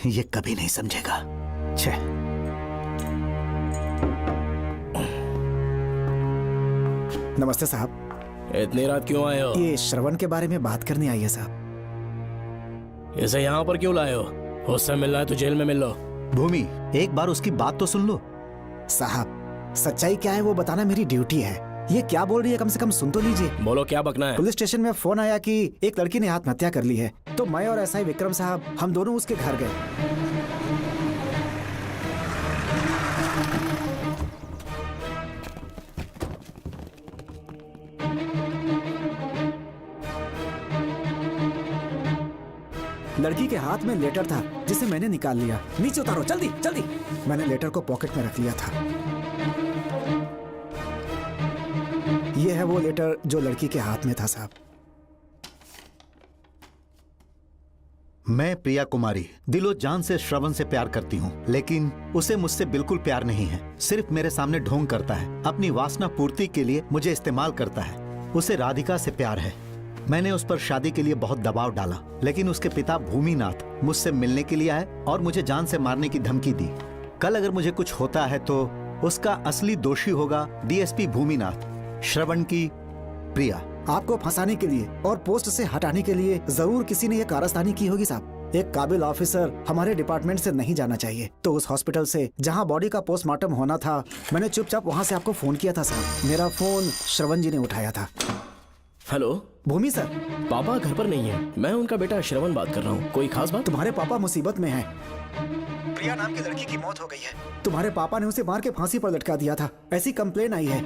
ये कभी नहीं समझेगा। छे। नमस्ते साहब। इतनी रात क्यों आए हो? ये श्रवण के बारे में बात करने आई है साहब। इसे यहाँ पर क्यों लाए हो? उससे मिलना है तो जेल में मिल लो। भूमि, एक बार उसकी बात तो सुन लो। साहब, सच्चाई क्या है वो बताना मेरी ड्यूटी है। ये क्या बोल रही है कम से कम सुन तो लीजिए। बोलो, क्या बकना है? पुलिस स्टेशन में फोन आया कि एक लड़की ने आत्महत्या कर ली है, तो मैं और एसआई विक्रम साहब हम दोनों उसके घर गए। लड़की के हाथ में लेटर था जिसे मैंने निकाल लिया। नीचे उतारो, जल्दी जल्दी। मैंने लेटर को पॉकेट में रख लिया था। ये है वो लेटर जो लड़की के हाथ में था साहब। मैं प्रिया कुमारी दिलो जान से श्रवण से प्यार करती हूँ, लेकिन उसे मुझसे बिल्कुल प्यार नहीं है। सिर्फ मेरे सामने ढोंग करता है, अपनी वासना पूर्ति के लिए मुझे इस्तेमाल करता है। उसे राधिका से प्यार है। मैंने उस पर शादी के लिए बहुत दबाव डाला, लेकिन उसके पिता भूमिनाथ मुझसे मिलने के लिए आए और मुझे जान से मारने की धमकी दी। कल अगर मुझे कुछ होता है तो उसका असली दोषी होगा डीएसपी भूमिनाथ। श्रवण की प्रिया। आपको फंसाने के लिए और पोस्ट से हटाने के लिए जरूर किसी ने ये कारस्तानी की होगी साहब। एक काबिल ऑफिसर हमारे डिपार्टमेंट से नहीं जाना चाहिए। तो उस हॉस्पिटल से जहां बॉडी का पोस्टमार्टम होना था, मैंने चुपचाप वहां से आपको फोन किया था साहब। मेरा फोन श्रवण जी ने उठाया था। हेलो भूमि सर। पापा घर पर नहीं है। मैं उनका बेटा श्रवण बात कर रहा हूँ। कोई खास बात? तुम्हारे पापा मुसीबत में हैं। प्रिया नाम की लड़की की मौत हो गई है। तुम्हारे पापा ने उसे मार के फांसी पर लटका दिया था, ऐसी कंप्लेन आई है।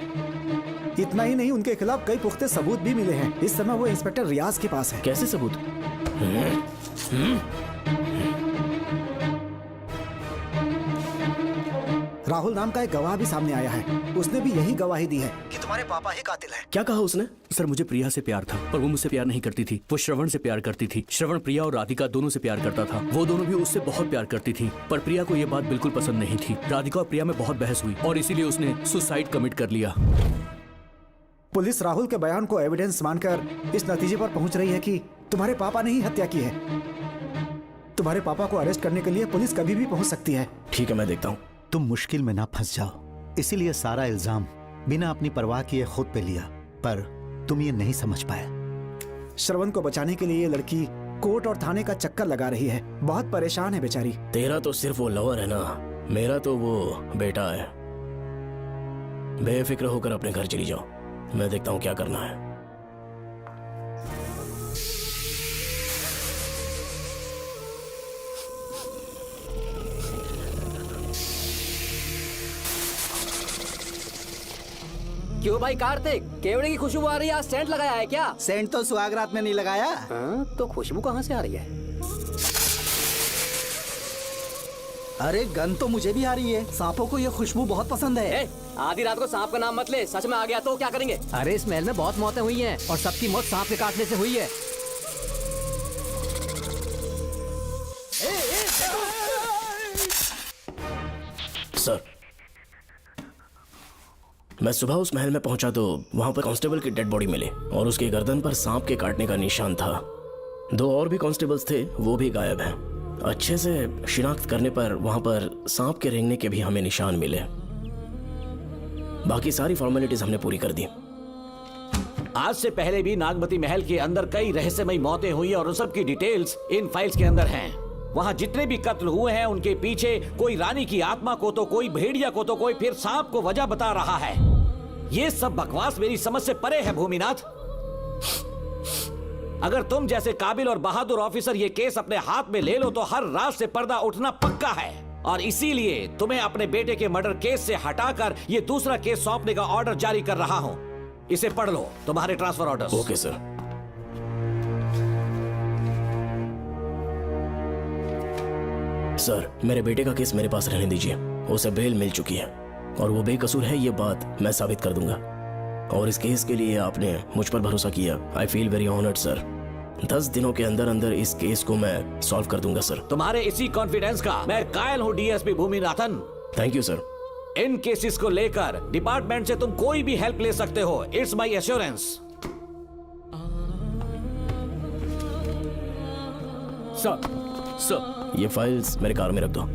इतना ही नहीं, उनके खिलाफ कई पुख्ते सबूत भी मिले हैं। इस समय वो इंस्पेक्टर रियाज के पास है। कैसे सबूत? राहुल नाम का एक गवाह भी सामने आया है। उसने भी यही गवाही दी है कि तुम्हारे पापा ही कातिल हैं। क्या कहा उसने? सर, मुझे प्रिया से प्यार था, पर वो मुझसे प्यार नहीं करती थी। वो श्रवण से प्यार करती थी। श्रवण प्रिया और राधिका दोनों से प्यार करता था। वो दोनों भी उससे बहुत प्यार करती थी, पर प्रिया को ये बात बिल्कुल पसंद नहीं थी। राधिका और प्रिया में बहुत बहस हुई और इसीलिए उसने सुसाइड कमिट कर लिया। पुलिस राहुल के बयान को एविडेंस मानकर इस नतीजे पर पहुंच रही है कि तुम्हारे पापा ने ही हत्या की है। तुम्हारे पापा को अरेस्ट करने के लिए पुलिस कभी भी पहुंच सकती है। ठीक है, मैं देखता हूँ। तुम मुश्किल में ना फंस जाओ, इसीलिए सारा इल्जाम बिना अपनी परवाह किए खुद पे लिया, पर तुम ये नहीं समझ पाए। श्रवण को बचाने के लिए ये लड़की कोर्ट और थाने का चक्कर लगा रही है। बहुत परेशान है बेचारी। तेरा तो सिर्फ वो लवर है ना, मेरा तो वो बेटा है। बेफिक्र होकर अपने घर चली जाओ, मैं देखता हूँ क्या करना है। क्यों भाई कार्तिक, केवड़े की खुशबू आ रही है। आज सेंट लगाया है क्या? सेंट तो सुहागरात में नहीं लगाया। तो खुशबू कहाँ से आ रही है? अरे गन तो मुझे भी आ रही है। सांपों को ये खुशबू बहुत पसंद है। आधी रात को सांप का नाम मत ले, सच में आ गया तो क्या करेंगे? अरे इस महल में बहुत मौतें हुई हैं और सबकी मौत सांप के काटने से हुई है। सर, मैं सुबह उस महल में पहुंचा तो वहां पर कांस्टेबल की डेड बॉडी मिली और उसके गर्दन पर सांप के काटने का निशान था। 2 और भी कांस्टेबल्स थे, वो भी गायब हैं। अच्छे से शिनाख्त करने पर वहां पर सांप के रेंगने के भी हमें निशान मिले। बाकी सारी फॉर्मेलिटीज हमने पूरी कर दी। आज से पहले भी नागमती महल के अंदर कई रहस्यमयी मौतें हुई और उन सब की डिटेल्स इन फाइल्स के अंदर हैं। वहाँ जितने भी कत्ल हुए हैं उनके पीछे कोई रानी की आत्मा को तो कोई भेड़िया को तो कोई फिर सांप को वजह बता रहा है। ये सब बकवास मेरी समझ से परे है भूमिनाथ। अगर तुम जैसे काबिल और बहादुर ऑफिसर ये केस अपने हाथ में ले लो तो हर रात से पर्दा उठना पक्का है, और इसीलिए तुम्हें अपने बेटे के मर्डर केस से हटाकर ये दूसरा केस सौंपने का ऑर्डर जारी कर रहा हूं। इसे पढ़ लो, तुम्हारे transfer orders. Okay sir. Sir, मेरे बेटे का केस मेरे पास रहने दीजिए। उसे बेल मिल चुकी है और वो बेकसूर है, ये बात मैं साबित कर दूंगा। और इस केस के लिए आपने मुझ पर भरोसा किया। I feel very honoured sir. 10 दिनों के अंदर अंदर इस केस को मैं सॉल्व कर दूंगा सर। तुम्हारे इसी कॉन्फिडेंस का मैं कायल हूँ DSP Bhuminathan. Thank you sir. In cases को लेकर डिपार्टमेंट से तुम कोई भी हेल्प ले सकते हो। It's my assurance. सर, ये फाइल्स मेरे कार में रख दो।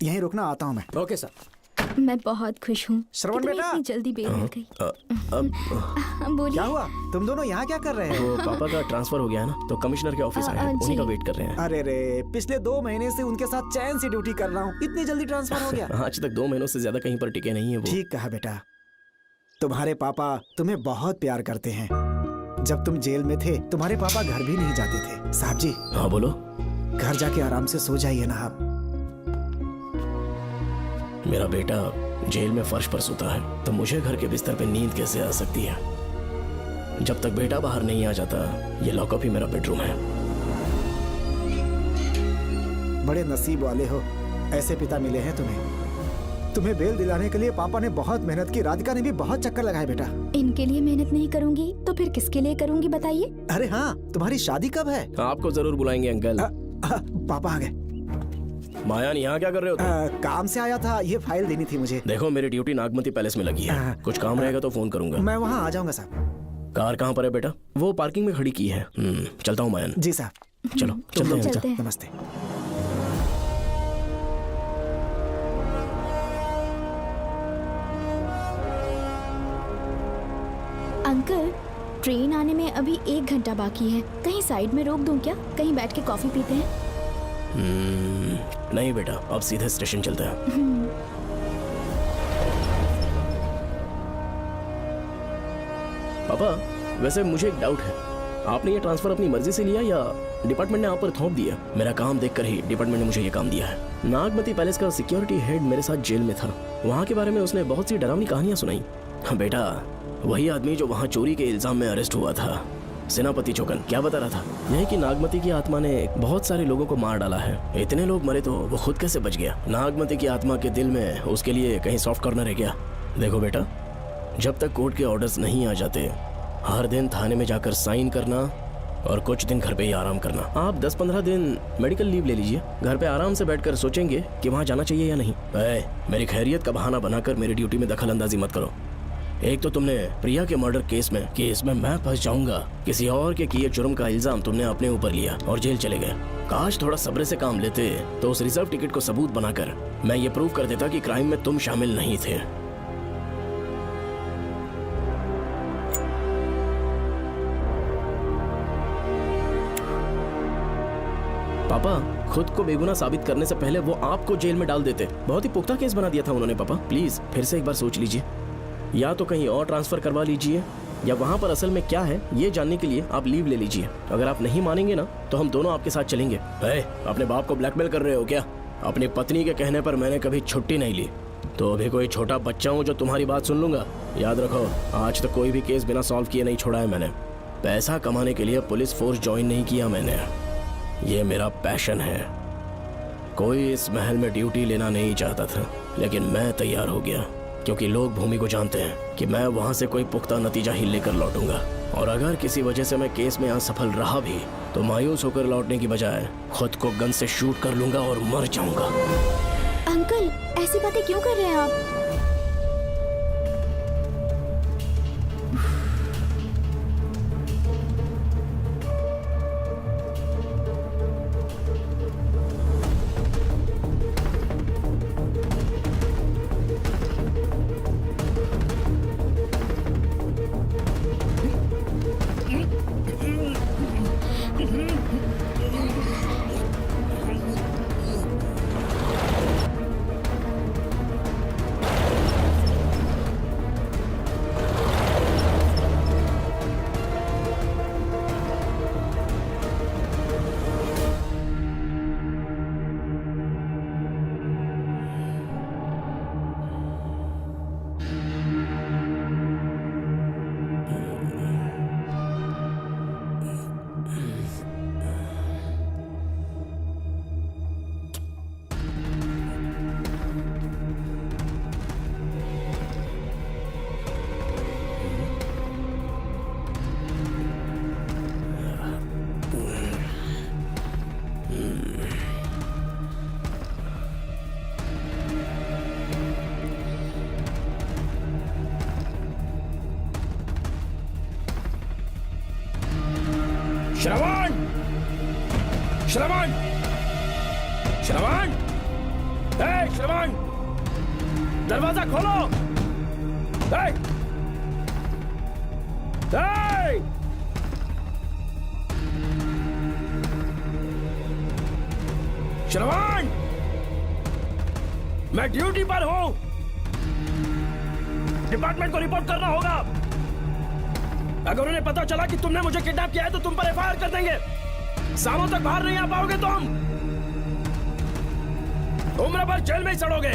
यहीं रुकना, आता हूं मैं। Okay sir. मैं बहुत खुश हूँ। श्रवण कि तुम्हें बेटा। इतनी जल्दी बेल मिल गई। बोलिए। क्या हुआ? तुम दोनों यहाँ क्या कर रहे हैं? वो पापा का ट्रांसफर हो गया है ना, तो कमिश्नर के ऑफिस आए हैं, उन्हीं का वेट कर रहे हैं। अरे रे, पिछले 2 महीने से उनके साथ चैन से ड्यूटी कर रहा हूँ, इतनी जल्दी ट्रांसफर हो गया? आज तक 2 महीनों से ज्यादा कहीं पर टिके नहीं है वो। ठीक कहा बेटा, तुम्हारे पापा तुम्हें बहुत प्यार करते हैं। जब तुम जेल में थे तुम्हारे पापा घर भी नहीं जाते थे। साहब जी। हाँ बोलो। घर जाके आराम से सो जाइए ना आप। मेरा बेटा जेल में फर्श पर सोता है तो मुझे घर के बिस्तर पे नींद कैसे आ सकती है? जब तक बेटा बाहर नहीं आ जाता, ये लॉकअप ही मेरा बेडरूम है। बड़े नसीब वाले हो, ऐसे पिता मिले हैं तुम्हें बेल दिलाने के लिए पापा ने बहुत मेहनत की। राधिका ने भी बहुत चक्कर लगाए बेटा। इनके लिए मेहनत नहीं करूंगी तो फिर किसके लिए करूंगी बताइए? अरे हाँ, तुम्हारी शादी कब है? आपको जरूर बुलाएंगे अंकल। पापा आ गए। मायान, यहाँ क्या कर रहे हो तुम? काम से आया था, ये फाइल देनी थी मुझे। देखो मेरी ड्यूटी नागमती पैलेस में लगी है, कुछ काम रहेगा तो फोन करूंगा। मैं वहाँ आ जाऊंगा साहब। कार कहाँ पर है बेटा? वो पार्किंग में खड़ी की है। चलता हूँ मायान। जी साहब। चलो चलते हैं। नमस्ते। अंकल, ट्रेन आने में अभी 1 घंटा बाकी है, कहीं साइड में रोक दूं क्या? कहीं बैठ के कॉफी पीते हैं? नहीं बेटा, अब सीधे स्टेशन चलते हैं। पापा, वैसे मुझे एक डाउट है, आपने ये ट्रांसफर अपनी मर्जी से लिया या डिपार्टमेंट ने आप पर थोप दिया? मेरा काम देखकर ही डिपार्टमेंट ने मुझे ये काम दिया है। नागमती पैलेस का सिक्योरिटी हेड मेरे साथ जेल में था, वहाँ के बारे में उसने बहुत सी डरावनी कहानियां सुनाई। हाँ बेटा, वही आदमी जो वहाँ चोरी के इल्जाम में अरेस्ट हुआ था, सेनापति चौकन, क्या बता रहा था? यह कि नागमती की आत्मा ने बहुत सारे लोगों को मार डाला है। इतने लोग मरे तो वो खुद कैसे बच गया? नागमती की आत्मा के दिल में उसके लिए कहीं सॉफ्ट कॉर्नर है क्या? देखो बेटा, जब तक कोर्ट के ऑर्डर्स नहीं आ जाते, हर दिन थाने में जाकर साइन करना और कुछ दिन घर पे ही आराम करना। आप 10-15 दिन मेडिकल लीव ले लीजिए, घर पे आराम से बैठकर सोचेंगे कि वहाँ जाना चाहिए या नहीं। मेरी खैरियत का बहाना बनाकर मेरी ड्यूटी में दखल अंदाजी मत करो। एक तो तुमने प्रिया के मर्डर केस में कि इसमें मैं फंस जाऊंगा, किसी और के किए जुर्म का इल्जाम तुमने अपने ऊपर लिया और जेल चले गए। काश थोड़ा सब्र से काम लेते तो उस रिजर्व टिकट को सबूत बनाकर मैं ये प्रूव कर देता कि क्राइम में तुम शामिल नहीं थे। पापा, खुद को बेगुनाह साबित करने से पहले वो आपको जेल में डाल देते। बहुत ही पुख्ता केस बना दिया था उन्होंने। पापा प्लीज फिर से एक बार सोच लीजिए, या तो कहीं और ट्रांसफर करवा लीजिए या वहाँ पर असल में क्या है ये जानने के लिए आप लीव ले लीजिए। अगर आप नहीं मानेंगे ना तो हम दोनों आपके साथ चलेंगे। अपने बाप को ब्लैकमेल कर रहे हो क्या? अपनी पत्नी के कहने पर मैंने कभी छुट्टी नहीं ली, तो अभी कोई छोटा बच्चा हूँ जो तुम्हारी बात सुन लूंगा? याद रखो, आज तक कोई भी केस बिना सॉल्व किए नहीं छोड़ा है मैंने। पैसा कमाने के लिए पुलिस फोर्स ज्वाइन नहीं किया मैंने, ये मेरा पैशन है। कोई इस महल में ड्यूटी लेना नहीं चाहता था, लेकिन मैं तैयार हो गया क्योंकि लोग भूमि को जानते हैं कि मैं वहां से कोई पुख्ता नतीजा ही लेकर लौटूंगा। और अगर किसी वजह से मैं केस में असफल रहा भी तो मायूस होकर लौटने की बजाय खुद को गन से शूट कर लूंगा और मर जाऊंगा। अंकल, ऐसी बातें क्यों कर रहे हैं आप? श्रवण! श्रवण! श्रवण! श्रवण! दरवाजा खोलो। हे! हे! श्रवण, मैं ड्यूटी पर हूं। डिपार्टमेंट को रिपोर्ट करना होगा। अगर उन्हें पता चला कि तुमने मुझे किडनैप किया है तो तुम पर एफआईआर कर देंगे। सालों तक बाहर नहीं आ पाओगे तुम। उम्र भर जेल में ही सड़ोगे।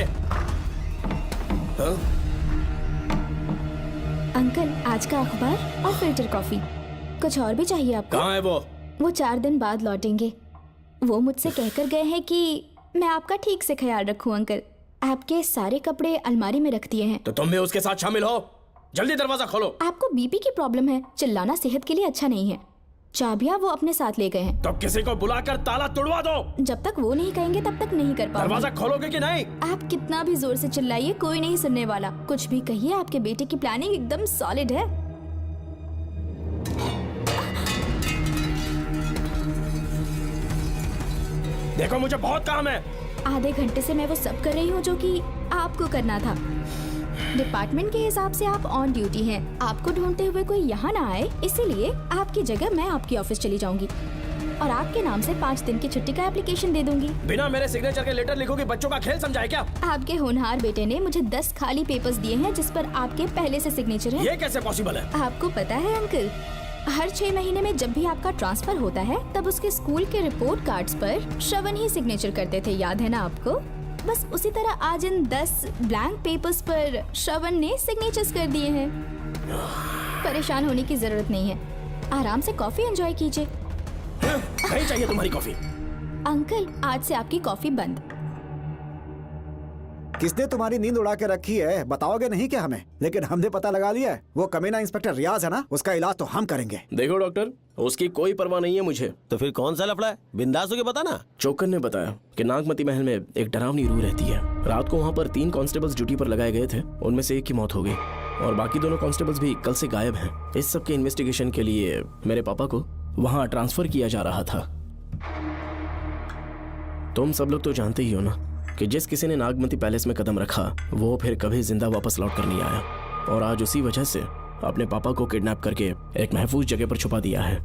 हाँ? अंकल, आज का अखबार और फिल्टर कॉफी। कुछ और भी चाहिए आपको? कहाँ है वो? वो 4 दिन बाद लौटेंगे। वो मुझसे कहकर गए हैं कि मैं आपका ठीक से ख्याल रखूं अंकल। आपके सारे कपड़े अलमारी में रख दिए हैं। तो तुम भी उसके साथ शामिल हो। जल्दी दरवाजा खोलो। आपको बीपी की प्रॉब्लम है, चिल्लाना सेहत के लिए अच्छा नहीं है। चाबियां वो अपने साथ ले गए हैं। तो किसी को बुलाकर ताला तोड़वा दो। जब तक वो नहीं कहेंगे तब तक नहीं कर पाऊंगी। दरवाजा खोलोगे कि नहीं? आप कितना भी जोर से चिल्लाइए, कोई नहीं सुनने वाला। कुछ भी कहिए, आपके बेटे की प्लानिंग एकदम सॉलिड है। देखो, मुझे बहुत काम है। आधे घंटे से मैं वो सब कर रही हूँ जो कि आपको करना था। डिपार्टमेंट के हिसाब से आप ऑन ड्यूटी हैं। आपको ढूंढते हुए कोई यहाँ ना आए, इसीलिए आपकी जगह मैं आपकी ऑफिस चली जाऊंगी और आपके नाम से 5 दिन की छुट्टी का एप्लीकेशन दे दूंगी। बिना मेरे सिग्नेचर के लेटर लिखोगे? बच्चों का खेल समझा है क्या? आपके होनहार बेटे ने मुझे 10 खाली पेपर्स दिए हैं जिस पर आपके पहले से सिग्नेचर है। ये कैसे पॉसिबल है? आपको पता है अंकल, हर 6 महीने में जब भी आपका ट्रांसफर होता है तब उसके स्कूल के रिपोर्ट कार्ड्स पर श्रवण ही सिग्नेचर करते थे, याद है ना आपको? बस उसी तरह आज इन 10 ब्लैंक पेपर्स पर श्रवण ने सिग्नेचर्स कर दिए हैं। परेशान होने की जरूरत नहीं है, आराम से कॉफी एंजॉय कीजिए। नहीं चाहिए तुम्हारी कॉफी। अंकल, आज से आपकी कॉफी बंद। किसने तुम्हारी नींद उड़ा के रखी है? बताओगे नहीं क्या हमें? लेकिन हमने पता लगा लिया है। वो कमीना इंस्पेक्टर रियाज है ना, उसका इलाज तो हम करेंगे। देखो डॉक्टर, उसकी कोई परवाह नहीं है मुझे। तो फिर कौन सा लफड़ा है? बिंदास होके बता ना। चौकन ने बताया कि नागमती महल में एक डरावनी रूह रहती है। रात को वहाँ पर 3 कांस्टेबल्स ड्यूटी पर लगाए गए थे। उनमें से एक की मौत हो गई और बाकी दोनों कांस्टेबल्स भी कल से गायब हैं। इस सब के इन्वेस्टिगेशन के लिए मेरे पापा को वहाँ ट्रांसफर किया जा रहा था। तुम सब लोग तो जानते ही हो ना कि जिस किसी ने नागमती पैलेस में कदम रखा वो फिर कभी जिंदा वापस लौट कर नहीं आया। और आज उसी वजह से अपने पापा को किडनैप करके एक महफूज जगह पर छुपा दिया है।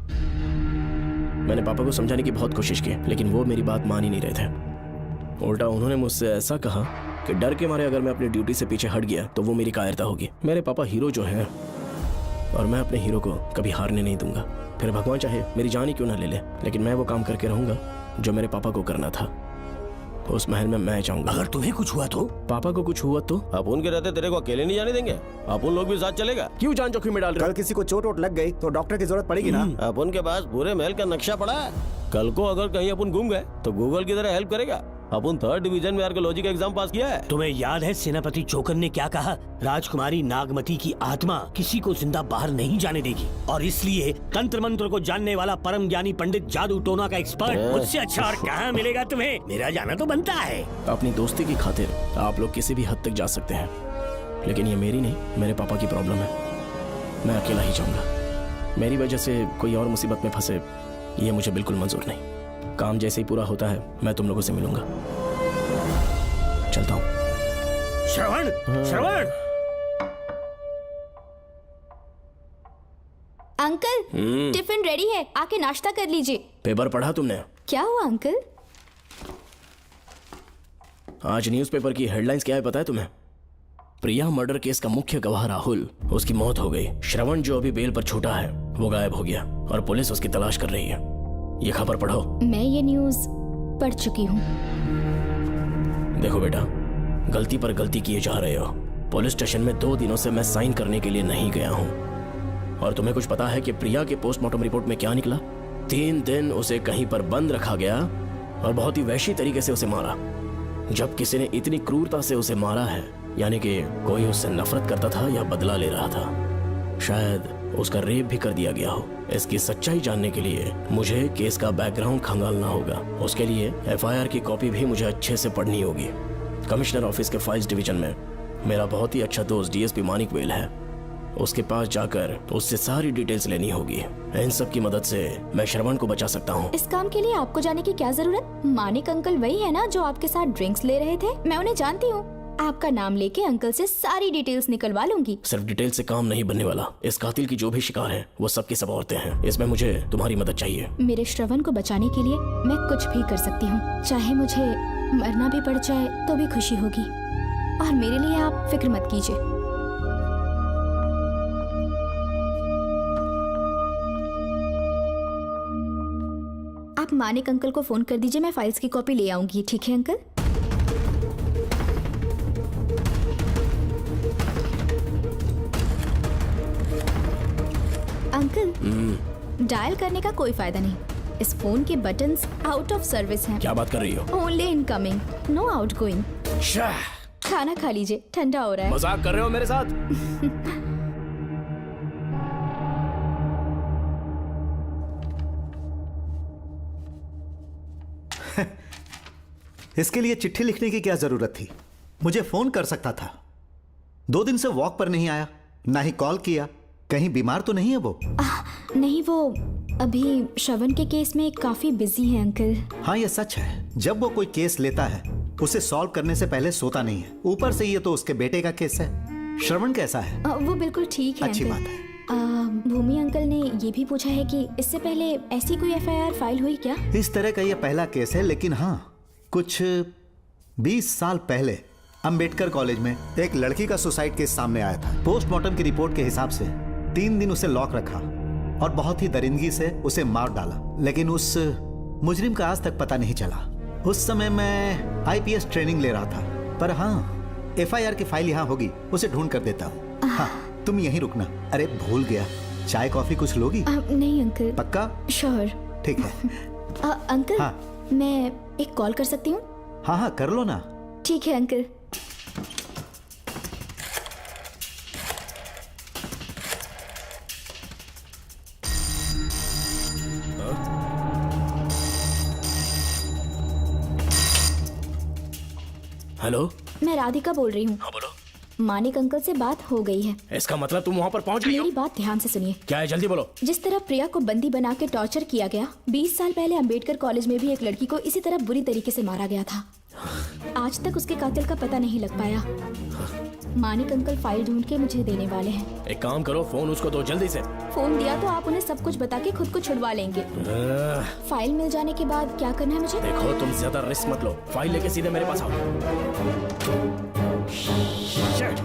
मैंने पापा को समझाने की बहुत कोशिश की, लेकिन वो मेरी बात मान ही नहीं रहे थे। उल्टा उन्होंने मुझसे ऐसा कहा कि डर के मारे अगर मैं अपनी ड्यूटी से पीछे हट गया तो वो मेरी कायरता होगी। मेरे पापा हीरो जो है और मैं अपने हीरो को कभी हारने नहीं दूंगा। फिर भगवान चाहे मेरी जान ही क्यों ना ले ले, लेकिन मैं वो काम करके रहूंगा जो मेरे पापा को करना था। उस महल में मैं जाऊंगा। अगर तुम्हें कुछ हुआ तो? पापा को कुछ हुआ तो? अपुन के रहते तेरे को अकेले नहीं जाने देंगे। अपुन लोग भी साथ चलेगा। क्यों जान जोखिम में डाल रहे? कल किसी को चोट वोट लग गई तो डॉक्टर की जरूरत पड़ेगी ना। अपुन के पास पूरे महल का नक्शा पड़ा है। कल को अगर कहीं अपन घूम गए तो गूगल की तरह हेल्प करेगा। अपन 3rd डिवीजन में आर्कियोलॉजी का एग्जाम पास किया है। तुम्हें याद है सेनापति चौकन ने क्या कहा? राजकुमारी नागमती की आत्मा किसी को जिंदा बाहर नहीं जाने देगी और इसलिए तंत्र मंत्र को जानने वाला परम ज्ञानी पंडित जादू टोना का एक्सपर्ट मुझसे अच्छा और कहाँ मिलेगा तुम्हें? मेरा जाना तो बनता है। अपनी दोस्ती की खातिर आप लोग किसी भी हद तक जा सकते हैं, लेकिन ये मेरी नहीं, मेरे पापा की प्रॉब्लम है। मैं अकेला ही जाऊंगा। मेरी वजह से कोई और मुसीबत में फंसे ये मुझे बिल्कुल मंजूर नहीं। काम जैसे ही पूरा होता है मैं तुम लोगों से मिलूंगा। चलता हूँ। श्रवण, श्रवण। अंकल, टिफिन रेडी है, आके नाश्ता कर लीजिए। पेपर पढ़ा तुमने? क्या हुआ अंकल? आज न्यूज़पेपर की हेडलाइंस क्या है पता है तुम्हें? प्रिया मर्डर केस का मुख्य गवाह राहुल, उसकी मौत हो गई। श्रवण जो अभी बेल पर छूटा है वो गायब हो गया और पुलिस उसकी तलाश कर रही है। ये खबर पढ़ो। मैं ये न्यूज़ पढ़ चुकी हूँ। देखो बेटा, गलती पर गलती किए जा रहे हो। पुलिस स्टेशन में 2 दिनों से मैं साइन करने के लिए नहीं गया हूँ। और तुम्हें कुछ पता है कि प्रिया के पोस्टमार्टम रिपोर्ट में क्या निकला? 3 दिन उसे कहीं पर बंद रखा गया और बहुत ही वैशी तरीके से उसे मारा। जब किसी ने इतनी क्रूरता से उसे मारा है, यानी कि कोई उससे नफरत करता था या बदला ले रहा था। शायद उसका रेप भी कर दिया गया हो। इसकी सच्चाई जानने के लिए मुझे केस का बैकग्राउंड खंगालना होगा। उसके लिए एफआईआर की कॉपी भी मुझे अच्छे से पढ़नी होगी। कमिश्नर ऑफिस के फाइल्स डिवीजन में मेरा बहुत ही अच्छा दोस्त डीएसपी मानिक वेल है। उसके पास जाकर उससे सारी डिटेल्स लेनी होगी। इन सब की मदद से मैं श्रवण को बचा सकता हूँ। इस काम के लिए आपको जाने की क्या जरूरत? मानिक अंकल वही है ना जो आपके साथ ड्रिंक्स ले रहे थे? मैं उन्हें जानती हूँ। आपका नाम लेके अंकल से सारी डिटेल्स निकलवा लूंगी। सिर्फ डिटेल से काम नहीं बनने वाला। इस कातिल की जो भी शिकार है वो सबकी सब औरतें हैं। इसमें मुझे तुम्हारी मदद चाहिए। मेरे श्रवण को बचाने के लिए मैं कुछ भी कर सकती हूँ। चाहे मुझे मरना भी पड़ जाए तो भी खुशी होगी। और मेरे लिए आप फिक्र मत कीजिए। आप मानिक अंकल को फोन कर दीजिए, मैं फाइल्स की कॉपी ले आऊंगी। ठीक है अंकल? अंकल, डायल करने का कोई फायदा नहीं। इस फोन के बटन्स आउट ऑफ सर्विस हैं। क्या बात कर रही हो? Only incoming, no outgoing. खाना खा लीजिए, ठंडा हो रहा है। मजाक कर रहे हो मेरे साथ? इसके लिए चिट्ठी लिखने की क्या जरूरत थी? मुझे फोन कर सकता था। 2 दिन से वॉक पर नहीं आया, ना ही कॉल किया। कहीं बीमार तो नहीं है वो? नहीं, वो अभी श्रवण के केस में काफी बिजी है अंकल। हाँ, ये सच है। जब वो कोई केस लेता है उसे सॉल्व करने से पहले सोता नहीं है। ऊपर से ये तो उसके बेटे का केस है। श्रवण कैसा है? वो बिल्कुल ठीक है। अच्छी अंकल। बात है। भूमि अंकल ने ये भी पूछा है कि इससे पहले ऐसी कोई FIR फाइल हुई क्या? इस तरह का ये पहला केस है, लेकिन हाँ, कुछ 20 साल पहले अंबेडकर कॉलेज में एक लड़की का सुसाइड केस सामने आया था। पोस्टमार्टम की रिपोर्ट के हिसाब से 3 दिन उसे लॉक रखा और बहुत ही दरिंदगी से उसे मार डाला। लेकिन उस मुजरिम का आज तक पता नहीं चला। उस समय मैं IPS ट्रेनिंग ले रहा था। पर हाँ, FIR की फाइल यहाँ होगी, उसे ढूंढ कर देता हूँ। हाँ, तुम यहीं रुकना। अरे भूल गया, चाय कॉफी कुछ लोगी? नहीं अंकल। पक्का? श्योर। ठीक है। अंकल, हाँ। मैं एक कॉल कर सकती हूँ? हाँ हाँ, कर लो ना। ठीक है अंकल। हेलो, मैं राधिका बोल रही हूँ। हाँ बोलो। मानिक अंकल से बात हो गई है। इसका मतलब तुम वहाँ पर पहुँच गई हो? मेरी बात ध्यान से सुनिए। क्या है, जल्दी बोलो। जिस तरह प्रिया को बंदी बना के टॉर्चर किया गया, 20 साल पहले अंबेडकर कॉलेज में भी एक लड़की को इसी तरह बुरी तरीके से मारा गया था। आज तक उसके कातिल का पता नहीं लग पाया। मानिक अंकल फाइल ढूंढ के मुझे देने वाले हैं। एक काम करो, फोन उसको दो जल्दी से। फोन दिया तो आप उन्हें सब कुछ बता के खुद को छुड़वा लेंगे। फाइल मिल जाने के बाद क्या करना है मुझे? देखो, तुम ज्यादा रिस्क मत लो। फाइल लेके सीधे मेरे पास आओ। Shit.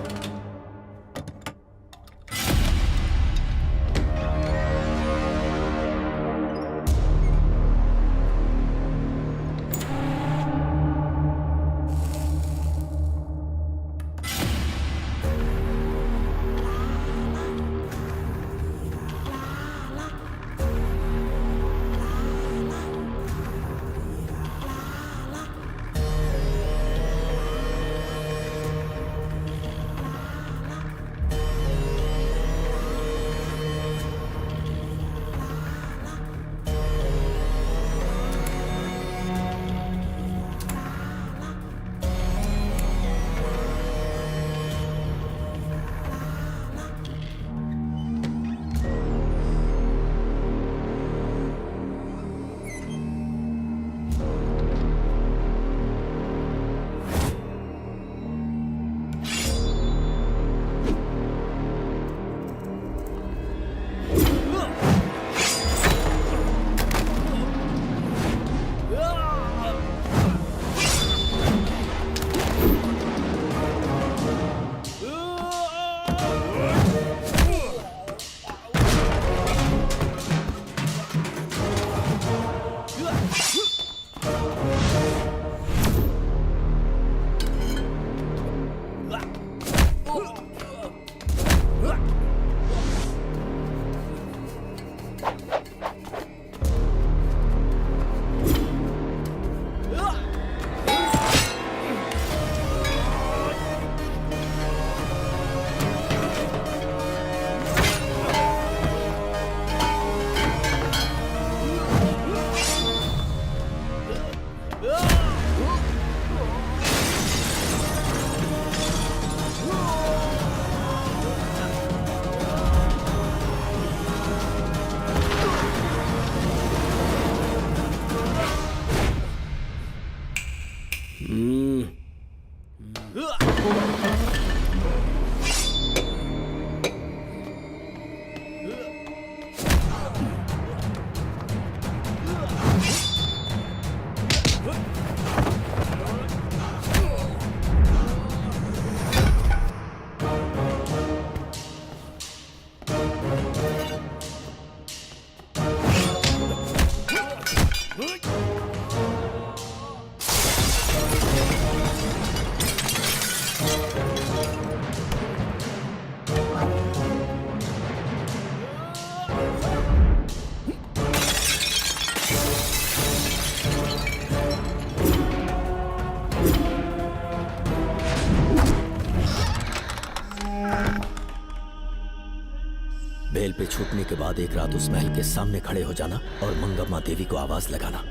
पे छूटने के बाद एक रात उस महल के सामने खड़े हो जाना और मंगम्मा देवी को आवाज लगाना।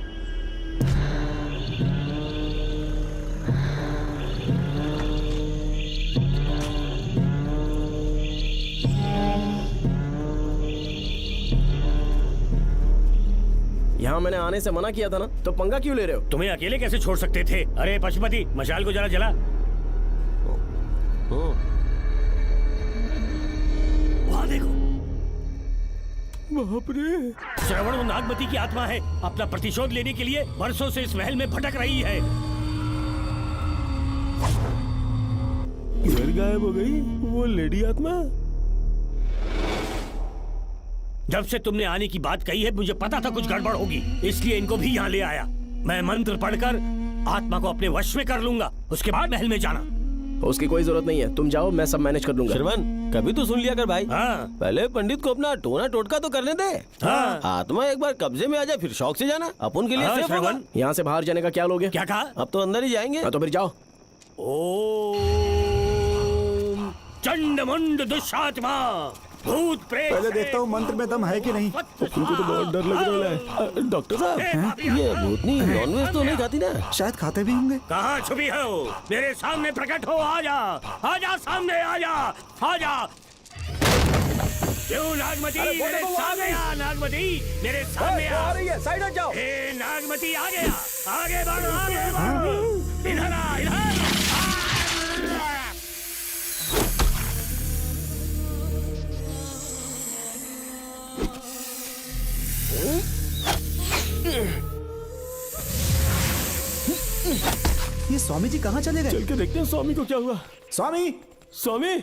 यहाँ मैंने आने से मना किया था ना, तो पंगा क्यों ले रहे हो? तुम्हें अकेले कैसे छोड़ सकते थे? अरे पशुपति, मशाल को जरा जला। वहाँ देखो। बाप रे! श्रवण वो नागमती की आत्मा है, अपना प्रतिशोध लेने के लिए वर्षों से इस महल में भटक रही है। घर गायब हो गई वो लेडी आत्मा। जब से तुमने आने की बात कही है मुझे पता था कुछ गड़बड़ होगी, इसलिए इनको भी यहाँ ले आया। मैं मंत्र पढ़कर आत्मा को अपने वश में कर लूंगा, उसके बाद महल में जाना। उसकी कोई जरूरत नहीं है, तुम जाओ, मैं सब मैनेज कर लूंगा। श्रवण, कभी तो सुन लिया कर भाई। हाँ। पहले पंडित को अपना टोना टोटका तो करने दे। हाँ। आत्मा एक बार कब्जे में आ जाए फिर शौक से जाना, अपन के लिए हाँ, सेफ होगा। श्रवण। यहाँ से बाहर जाने का क्या लोगे? क्या कहा? अब तो अंदर ही जाएंगे। हाँ, तो फिर जाओ। ओम चंडमुंड दुष्टात्मा भूत प्रेत। पहले देखता हूँ मंत्र में दम है कि नहीं। तुमको तो बहुत डर लग रहा है। डॉक्टर साहब, ये भूतनी नॉनवेज तो नहीं खाती ना? शायद खाते भी होंगे। कहाँ छुपी हो? मेरे सामने प्रकट हो, आजा, आजा सामने, आजा, आजा। क्यों नागमती मेरे सामने आ, नागमती मेरे सामने आ। साइड हट जाओ। ए नागमती आ गया, आगे बढ़, आगे बढ़, इधर आ, इधर। ये स्वामी जी कहाँ चले गए? चल के देखते हैं स्वामी को क्या हुआ। स्वामी, स्वामी,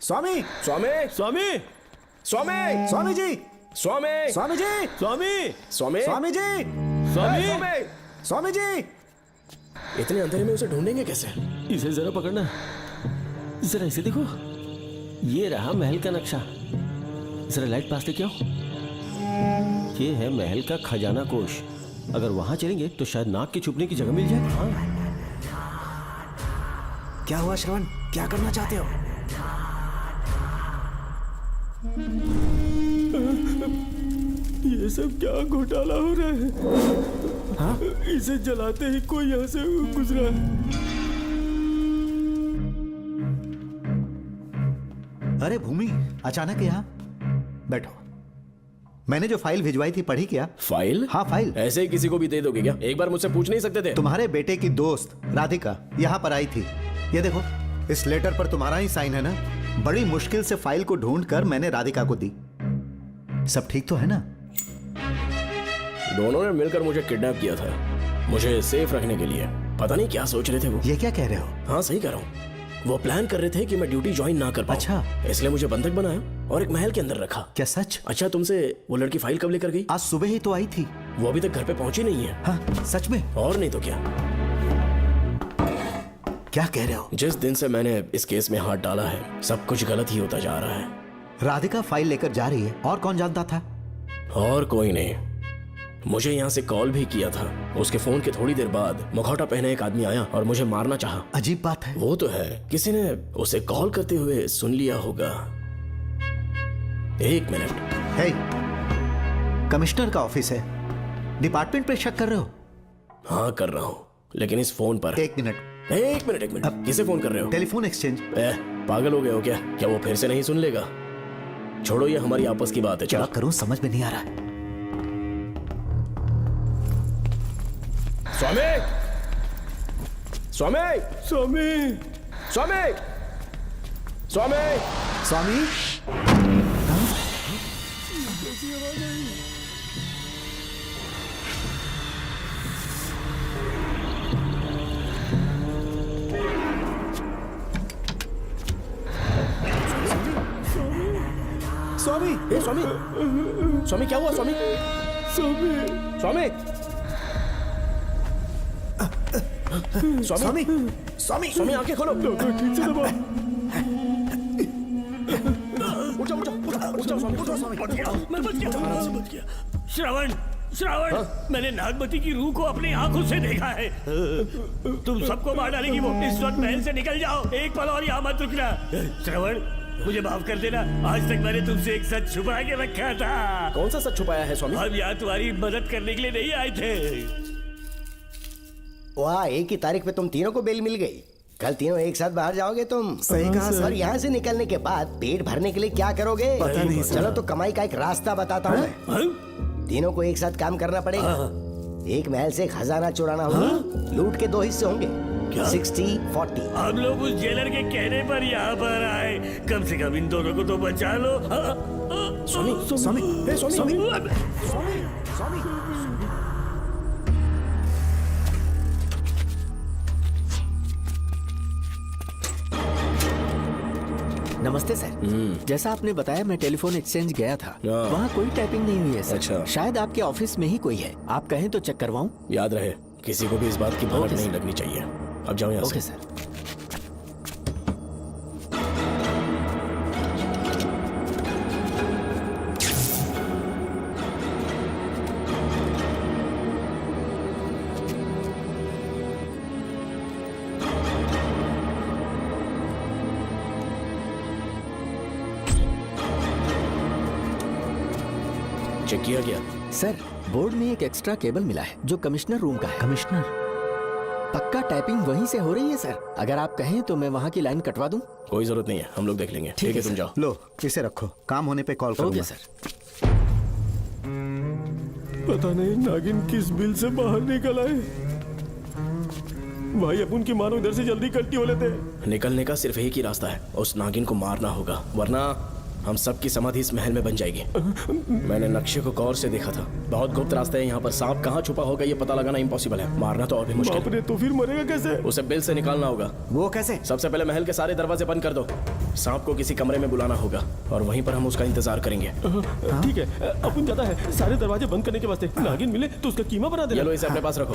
स्वामी, स्वामी, स्वामी, स्वामी, स्वामी जी, स्वामी, स्वामी जी, स्वामी, स्वामी, स्वामी जी, स्वामी, स्वामी जी। इतने अंधेरे में उसे ढूंढेंगे कैसे? इसे जरा पकड़ना, जरा इसे देखो, ये रहा महल का नक्शा। जरा लाइट पास लेके आओ। ये है महल का खजाना कोष। अगर वहां चलेंगे तो शायद नाग के छुपने की जगह मिल जाए। हाँ। क्या हुआ श्रवण, क्या करना चाहते हो? ये सब क्या घोटाला हो रहा है? हाँ? इसे जलाते ही कोई यहाँ से गुजरा है। अरे भूमि, अचानक यहाँ? बैठो। मैंने जो फाइल भिजवाई थी पढ़ी क्या? फाइल? हाँ फाइल। ऐसे ही किसी को भी दे दोगे क्या? एक बार मुझसे पूछ नहीं सकते थे? तुम्हारे बेटे की दोस्त राधिका यहाँ पर आई थी। ये देखो, इस लेटर पर तुम्हारा ही साइन है ना? बड़ी मुश्किल से फाइल को ढूंढकर मैंने राधिका को दी। सब ठीक तो है ना? दोनों ने मिलकर मुझे किडनैप किया था, मुझे सेफ रखने के लिए। पता नहीं क्या सोच रहे थे वो। ये क्या कह रहे हो? हाँ सही कह रहा हूँ। वो प्लान कर रहे थे कि मैं ड्यूटी ज्वाइन ना कर पाऊं। अच्छा। इसलिए मुझे बंधक बनाया और एक महल के अंदर रखा। क्या सच? अच्छा, तुमसे वो लड़की फाइल कब लेकर गई? आज सुबह ही तो आई थी। वो अभी तक घर पे पहुंची नहीं है। हाँ, सच में? और नहीं तो क्या। क्या कह रहे हो? जिस दिन से मैंने इस केस में हाथ डाला है सब कुछ गलत ही होता जा रहा है। राधिका फाइल लेकर जा रही है, और कौन जानता था? और कोई नहीं। मुझे यहाँ से कॉल भी किया था। उसके फोन के थोड़ी देर बाद मुखौटा पहने एक आदमी आया और मुझे मारना चाहा। अजीब बात है। वो तो है, किसी ने उसे कॉल करते हुए सुन लिया होगा। एक मिनट। हे, कमिश्नर का ऑफिस है, डिपार्टमेंट पे शक कर रहे हो? हाँ कर रहा हूँ, लेकिन इस फोन पर। एक मिनट, एक मिनट। अब किसे फोन कर रहे हो? Telephone exchange. पागल हो गए हो क्या? क्या वो फिर से नहीं सुन लेगा? छोड़ो, ये हमारी आपस की बात है। क्या करूं समझ में नहीं आ रहा। स्वामी, स्वामी, स्वामी, स्वामी, स्वामी, स्वामी। स्वामी, ए स्वामी, स्वामी क्या हुआ? स्वामी, स्वामी, स्वामी, स्वामी, स्वामी, स्वामी आंखें खोलो। डॉक्टर ठीक से दबा। उठ जाओ, स्वामी, उठ जाओ, स्वामी। मैं बच गया। श्रवण, श्रावण, मैंने नागमती की रूह को अपनी आंखों से देखा है। तुम सबको मार डालेगी वो। इस वक्त महल से निकल जाओ, एक पल और यहाँ मत रुकना। श्रावण, मुझे माफ कर देना, आज तक मैंने तुमसे एक सच छुपा के रखा था। कौन सा सच छुपाया है स्वामी? हम यहाँ तुम्हारी मदद करने के लिए नहीं आए थे। वाह, एक ही तारीख पे तुम तीनों को बेल मिल गई। कल तीनों एक साथ बाहर जाओगे तुम। सही कहा सर। और यहाँ से निकलने के बाद पेट भरने के लिए क्या करोगे? पता नहीं सर। चलो तो कमाई का एक रास्ता बताता हूँ मैं। तीनों को एक साथ काम करना पड़ेगा। एक महल से खजाना चुराना होगा। लूट के 2 हिस्से होंगे, 60-40। हम लोग उस जेलर के कहने पर यहाँ पर आए, कम से कम इन दोनों को तो बचा लो। स्वामी स्वामी स्वामी स्वामी। नमस्ते सर। जैसा आपने बताया मैं टेलीफोन एक्सचेंज गया था, हाँ। वहाँ कोई टाइपिंग नहीं हुई है सर। अच्छा। शायद आपके ऑफिस में ही कोई है, आप कहें तो चेक करवाऊं? याद रहे, किसी को भी इस बात की भनक नहीं लगनी चाहिए। अब जाओ यहाँ ओके से। सर। चेक किया गया? सर, बोर्ड में एक एक्स्ट्रा केबल मिला है जो कमिश्नर रूम का है। कमिश्नर? पक्का टाइपिंग वहीं से हो रही है सर। अगर आप कहें तो मैं वहाँ की लाइन कटवा दूं? कोई जरूरत नहीं है, हम लोग देख लेंगे। ठीक है, तुम जाओ। लो इसे रखो, काम होने पे कॉल करूंगा। Okay sir. पता नहीं नागिन किस बिल से बाहर निकल आए। भाई अपन की मानो इधर से जल्दी कट्टी हो लेते। निकलने का सिर्फ एक ही रास्ता है, उस नागिन को मारना होगा, वरना हम सबकी समाधि इस महल में बन जाएगी। मैंने नक्शे को गौर से देखा था, बहुत गुप्त रास्ता है यहाँ पर। सांप कहाँ छुपा होगा ये पता लगाना इम्पॉसिबल है, मारना तो और भी मुश्किल। बाप रे, तो फिर मरेगा कैसे? उसे बिल से निकालना होगा। वो कैसे? सबसे पहले महल के सारे दरवाजे बंद कर दो। सांप को किसी कमरे में बुलाना होगा और वहीं पर हम उसका इंतजार करेंगे। ठीक है, अपन ज्यादा है, सारे दरवाजे बंद करने के वास्ते नागिन मिले तो उसका कीमा बना देना। ये लो, इसे अपने पास रखो।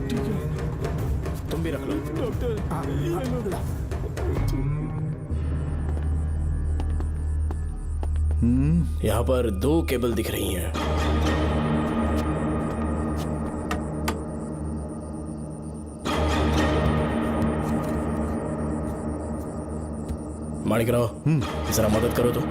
ठीक है, तुम भी रख लो। डॉक्टर यहाँ पर 2 केबल दिख रही हैं। माणिकराव, जरा मदद करो तो।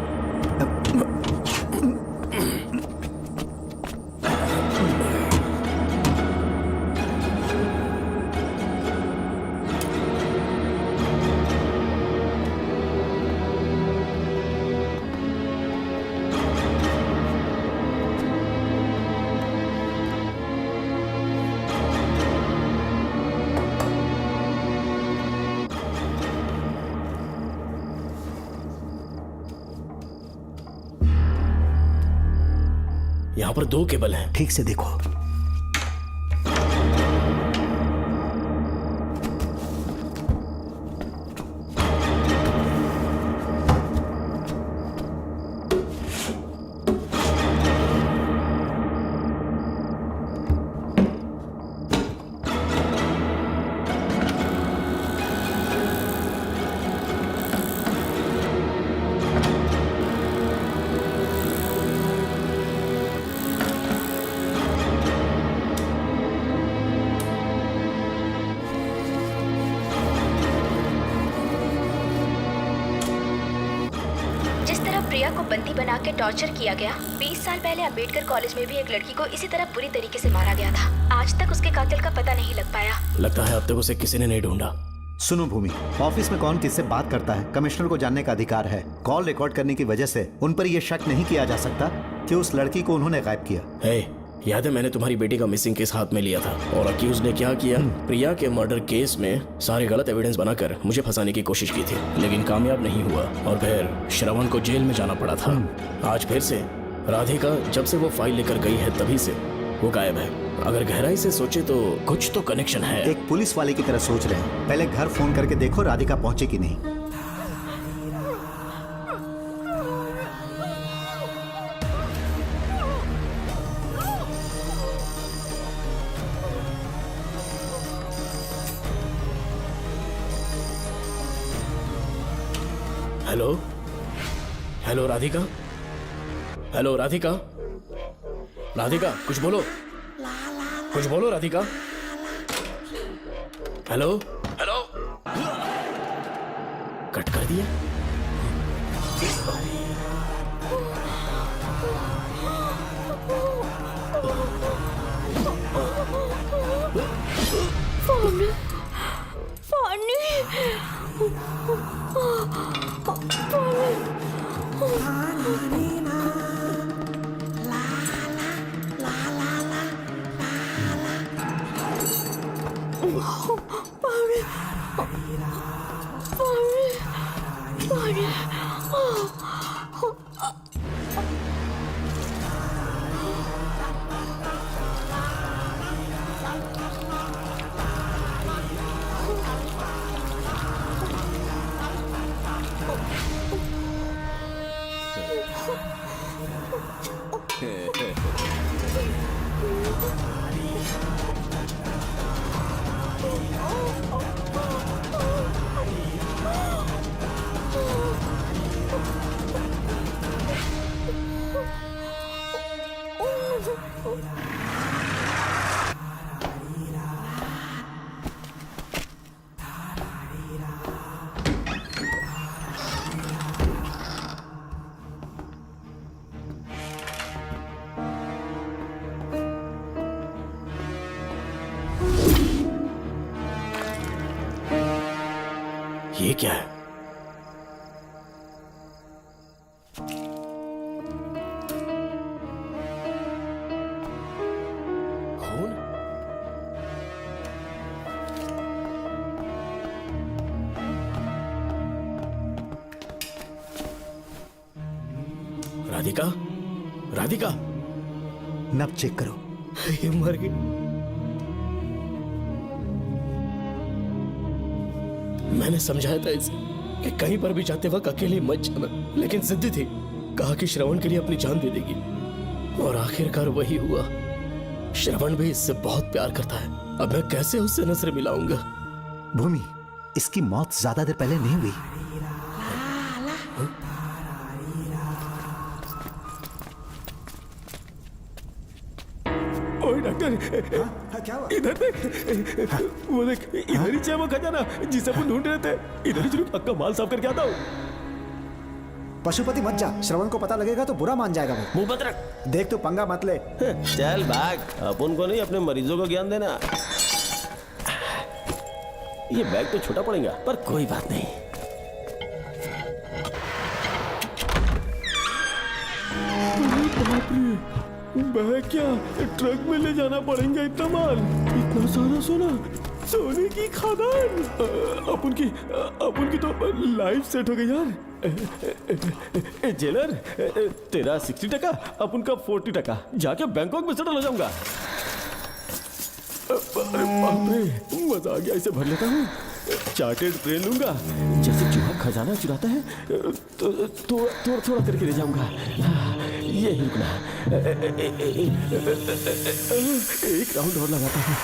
यहाँ पर 2 केबल हैं। ठीक से देखो। प्रिया को बंदी बना के टॉर्चर किया गया। 20 साल पहले अंबेडकर कॉलेज में भी एक लड़की को इसी तरह बुरी तरीके से मारा गया था। आज तक उसके कातिल का पता नहीं लग पाया। लगता है अब तक उसे किसी ने नहीं ढूंढा। सुनो भूमि, ऑफिस में कौन किससे बात करता है कमिश्नर को जानने का अधिकार है। कॉल रिकॉर्ड करने की वजह से उन पर यह शक नहीं किया जा सकता कि उस लड़की को उन्होंने गायब किया। याद है मैंने तुम्हारी बेटी का मिसिंग केस हाथ में लिया था और अक्यूज ने क्या किया, प्रिया के मर्डर केस में सारे गलत एविडेंस बनाकर मुझे फंसाने की कोशिश की थी, लेकिन कामयाब नहीं हुआ और फिर श्रवण को जेल में जाना पड़ा था। आज फिर से राधिका जब से वो फाइल लेकर गई है तभी से वो गायब है। अगर गहराई से सोचे तो कुछ तो कनेक्शन है। एक पुलिस वाले की तरह सोच रहे हैं। पहले घर फोन करके देखो राधिका पहुंचे कि नहीं। Hello hello Radhika, hello Radhika, Radhika कुछ बोलो, कुछ बोलो राधिका। हेलो हेलो, कट कर दिया। पानी पानी ये क्या है? खून? राधिका, राधिका, नब चेक करो। ये मर गई। मैंने समझाया था इसे कि कहीं पर भी जाते वक्त अकेले मत जाना, लेकिन जिद्दी थी। कहा कि श्रवण के लिए अपनी जान दे देगी, और आखिरकार वही हुआ। श्रवण भी इससे बहुत प्यार करता है। अब मैं कैसे उससे नजर मिलाऊंगा? भूमि, इसकी मौत ज्यादा देर पहले नहीं हुई। ओए डॉक्टर, क्या हुआ? इधर देख, वो देख, इधर ही है वो खजाना जिसे अपन ढूंढ रहे थे। इधर ही चलो, पक्का माल साफ करके आता हूँ। पशुपति मत जा, श्रवण को पता लगेगा तो बुरा मान जाएगा वो। मुंह बंद रख। देख तू पंगा मत ले। चल भाग, अपन को नहीं अपने मरीजों को ज्ञान देना। ये बैग तो छोटा पड़ेगा, पर कोई बात नहीं। बैग क्या ट्रक में ले जाना पड़ेगा? इतना माल, इतना सारा सोना, सोने की खदान। अपन की तो लाइफ सेट हो गई यार। जेलर, तेरा 60%, अपन का 40%। जाके बैंकॉक में सेटल हो जाऊंगा। अरे बाप रे, मजा आ गया। इसे भर लेता हूँ, चार्टेड ट्रेन लूंगा। जैसे चूहा खजाना चुराता है तो थोड़ा थोड़ा करके ले जाऊंगा। ये ही रुकना, एक राउंड और लगाता हूँ।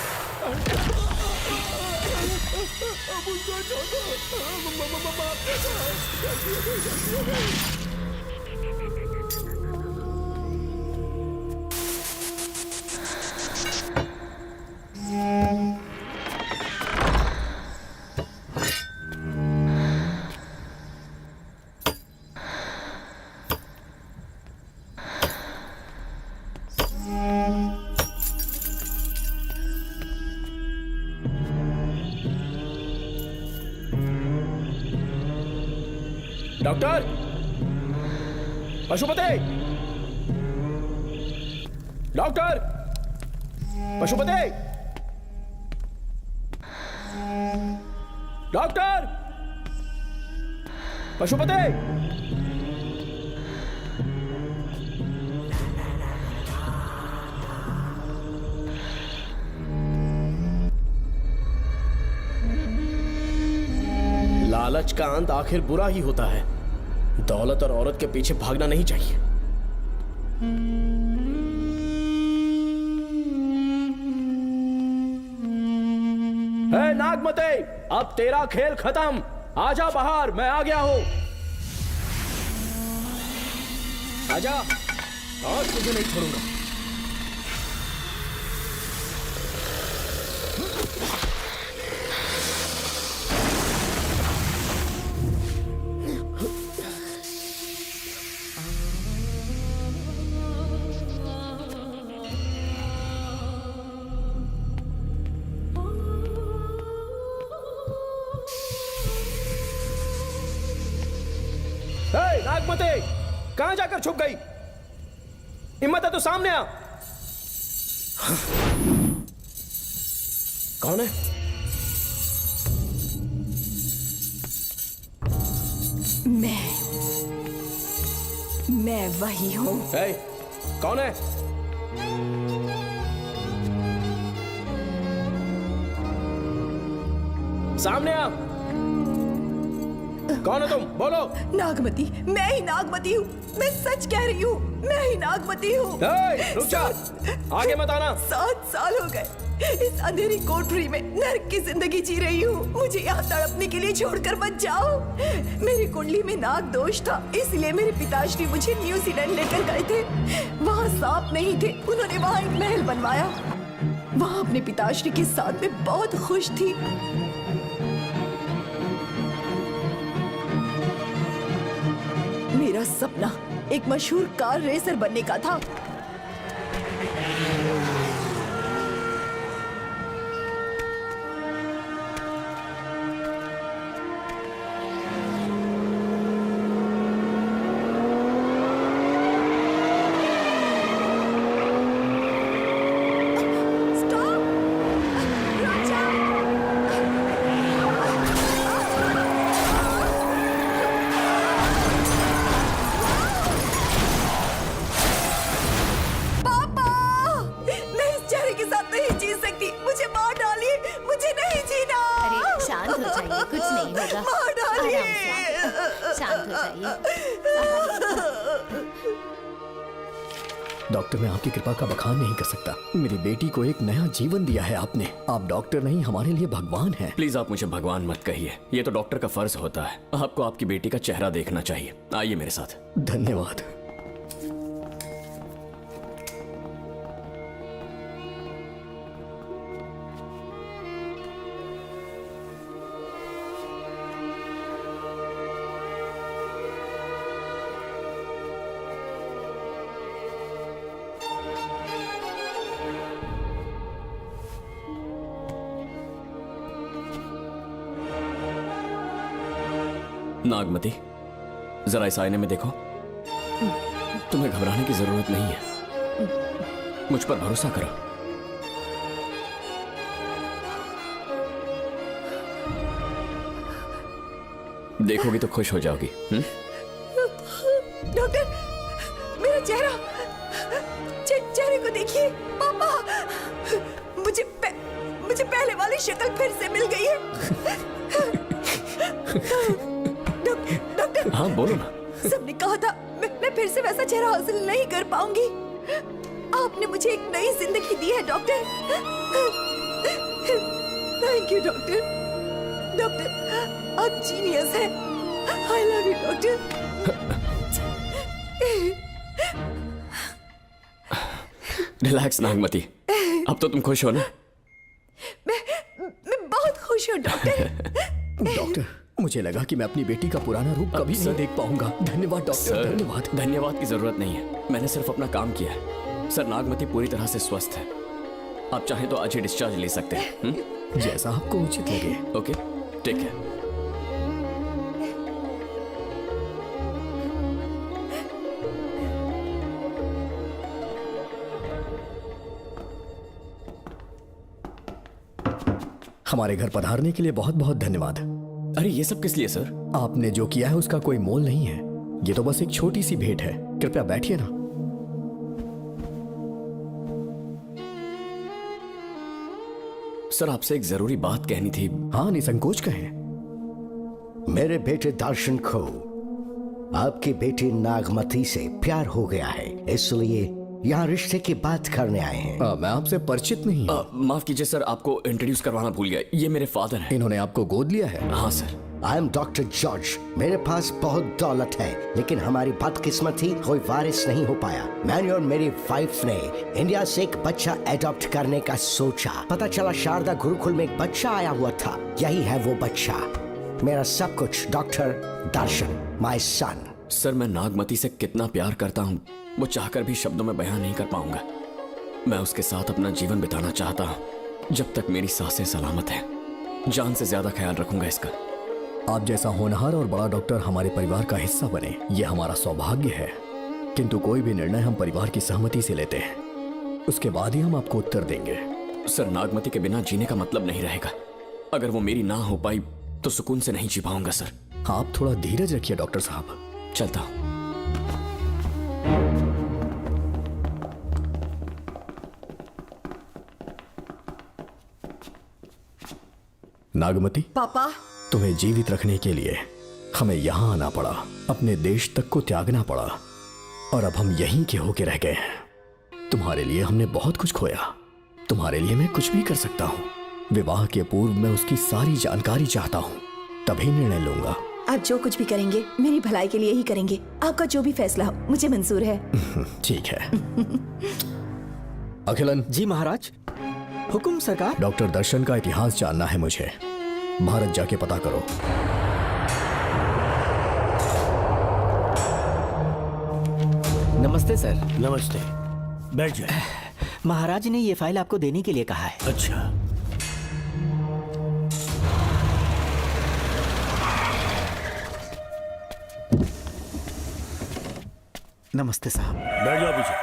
Doctor, Pashupati, doctor, Pashupati, doctor, Pashupati. लालच का अंत आखिर बुरा ही होता है। दौलत और औरत के पीछे भागना नहीं चाहिए। हे नागमते, अब तेरा खेल खत्म। आजा बाहर, मैं आ गया हूं। आजा, और तुझे नहीं छोड़ूंगा। नागमते, कहां जाकर छुप गई? हिम्मत है तो सामने आ। कौन है? मैं वही हूँ। कौन है? सामने आ। कौन है तुम? बोलो। नागमती, मैं ही नागमती हूँ। मैं सच कह रही हूँ, मैं ही नागमती हूँ। रुक जा, आगे मत आना। 7 साल हो गए इस अंधेरी कोठरी में नर्क की जिंदगी जी रही हूँ। मुझे यहाँ तड़पने के लिए छोड़कर मत जाओ। मेरी कुंडली में नाग दोष था, इसलिए मेरे पिताश्री मुझे न्यूजीलैंड लेकर गए थे। वहाँ सांप नहीं थे, उन्होंने वहाँ एक महल बनवाया। वहाँ अपने पिताश्री के साथ में बहुत खुश थी। मेरा सपना एक मशहूर कार रेसर बनने का था। डॉक्टर, मैं आपकी कृपा का बखान नहीं कर सकता। मेरी बेटी को एक नया जीवन दिया है आपने। आप डॉक्टर नहीं, हमारे लिए भगवान हैं। प्लीज आप मुझे भगवान मत कहिए, ये तो डॉक्टर का फर्ज होता है। आपको आपकी बेटी का चेहरा देखना चाहिए। आइए मेरे साथ। धन्यवाद। नागमती, जरा इस आईने में देखो। तुम्हें घबराने की जरूरत नहीं है, मुझ पर भरोसा करो। देखोगी तो खुश हो जाओगी। डॉक्टर, मेरा चेहरा, चेहरे को देखिए। पापा, मुझे पहले वाली शक्ल फिर से मिल गई है। डॉक्टर, हाँ बोलो ना। सबने कहा था मैं फिर से वैसा चेहरा हासिल नहीं कर पाऊंगी। आपने मुझे एक नई जिंदगी दी है doctor. Thank you doctor. Doctor, आप जीनियस हैं। I love you doctor. Relax Nagmati, अब तो तुम खुश हो ना? मैं बहुत खुश हूँ डॉक्टर। डॉक्टर, मुझे लगा कि मैं अपनी बेटी का पुराना रूप कभी नहीं देख पाऊंगा। धन्यवाद डॉक्टर, धन्यवाद। धन्यवाद की जरूरत नहीं है, मैंने सिर्फ अपना काम किया है। सर, नागमती पूरी तरह से स्वस्थ है। आप चाहें तो आज ही डिस्चार्ज ले सकते हैं। जैसा आपको उचित लगे। ओके, ठीक है। हमारे घर पधारने के लिए बहुत बहुत धन्यवाद। अरे ये सब किस लिए सर? आपने जो किया है उसका कोई मोल नहीं है। ये तो बस एक छोटी सी भेंट है। कृपया बैठिए ना। सर, आपसे एक जरूरी बात कहनी थी। हाँ, निसंकोच कहें। मेरे बेटे दर्शन को आपकी बेटी नागमती से प्यार हो गया है, इसलिए यहाँ रिश्ते की बात करने आए हैं। मैं आपसे परिचित नहीं हूँ। माफ कीजिए सर, आपको इंट्रोड्यूस करवाना भूल गया। ये मेरे फादर हैं। इन्होंने आपको गोद लिया है? हाँ sir. I am doctor George. मेरे पास बहुत दौलत है, लेकिन हमारी बदकिस्मती कोई वारिस नहीं हो पाया। मैंने और मेरी वाइफ ने इंडिया से एक बच्चा एडॉप्ट करने का सोचा। पता चला शारदा गुरुकुल में एक बच्चा आया हुआ था। यही है वो बच्चा, मेरा सब कुछ। Doctor Darshan, my son. Sir, मैं नागमती से कितना प्यार करता हूँ वो चाहकर भी शब्दों में बयां नहीं कर पाऊंगा। मैं उसके साथ अपना जीवन बिताना चाहता हूँ जब तक मेरी सांसें सलामत हैं। जान से ज्यादा ख्याल रखूंगा इसका। आप जैसा होनहार और बड़ा डॉक्टर हमारे परिवार का हिस्सा बने, ये हमारा सौभाग्य है। किंतु कोई भी निर्णय हम परिवार की सहमति से लेते हैं, उसके बाद ही हम आपको उत्तर देंगे। सर, नागमती के बिना जीने का मतलब नहीं रहेगा। अगर वो मेरी ना हो पाई तो सुकून से नहीं जी पाऊंगा सर। आप थोड़ा धीरज रखिए डॉक्टर साहब। चलता हूं। नागमती, पापा, तुम्हें जीवित रखने के लिए हमें यहाँ आना पड़ा, अपने देश तक को त्यागना पड़ा, और अब हम यहीं के होके रह गए हैं। तुम्हारे लिए हमने बहुत कुछ खोया, तुम्हारे लिए मैं कुछ भी कर सकता हूँ। विवाह के पूर्व मैं उसकी सारी जानकारी चाहता हूँ, तभी निर्णय लूंगा। आप जो कुछ भी करेंगे मेरी भलाई के लिए ही करेंगे। आपका जो भी फैसला हो मुझे मंजूर है। ठीक है। अखिलन। जी महाराज। हुकुम सरकार। डॉक्टर दर्शन का इतिहास जानना है मुझे। भारत जाके पता करो। नमस्ते सर। नमस्ते, बैठ जाए। महाराज ने ये फाइल आपको देने के लिए कहा है। अच्छा। नमस्ते साहब। बैठ जाओ पीछे।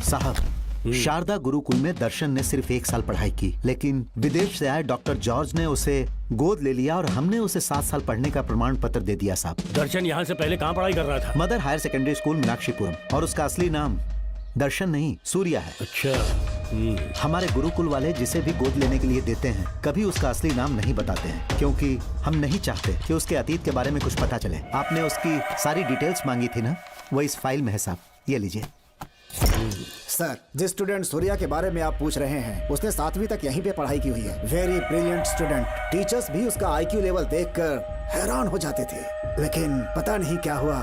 साहब, शारदा गुरुकुल में दर्शन ने सिर्फ 1 साल पढ़ाई की, लेकिन विदेश से आए डॉक्टर जॉर्ज ने उसे गोद ले लिया और हमने उसे 7 साल पढ़ने का प्रमाण पत्र दे दिया साहब। दर्शन यहाँ से पहले कहाँ पढ़ाई कर रहा था? Mother higher secondary school Meenakshipuram, और उसका असली नाम दर्शन नहीं सूर्या है। अच्छा। हमारे गुरुकुल वाले जिसे भी गोद लेने के लिए देते हैं कभी उसका असली नाम नहीं बताते हैं, क्योंकि हम नहीं चाहते कि उसके अतीत के बारे में कुछ पता चले। आपने उसकी सारी डिटेल्स मांगी थी ना, वो इस फाइल में है साहब, ये लीजिए। सर, जिस स्टूडेंट सूर्या के बारे में आप पूछ रहे हैं उसने 7वीं तक यहीं पे पढ़ाई की हुई है। Very brilliant student. टीचर्स भी उसका IQ लेवल देखकर हैरान हो जाते थे, लेकिन पता नहीं क्या हुआ,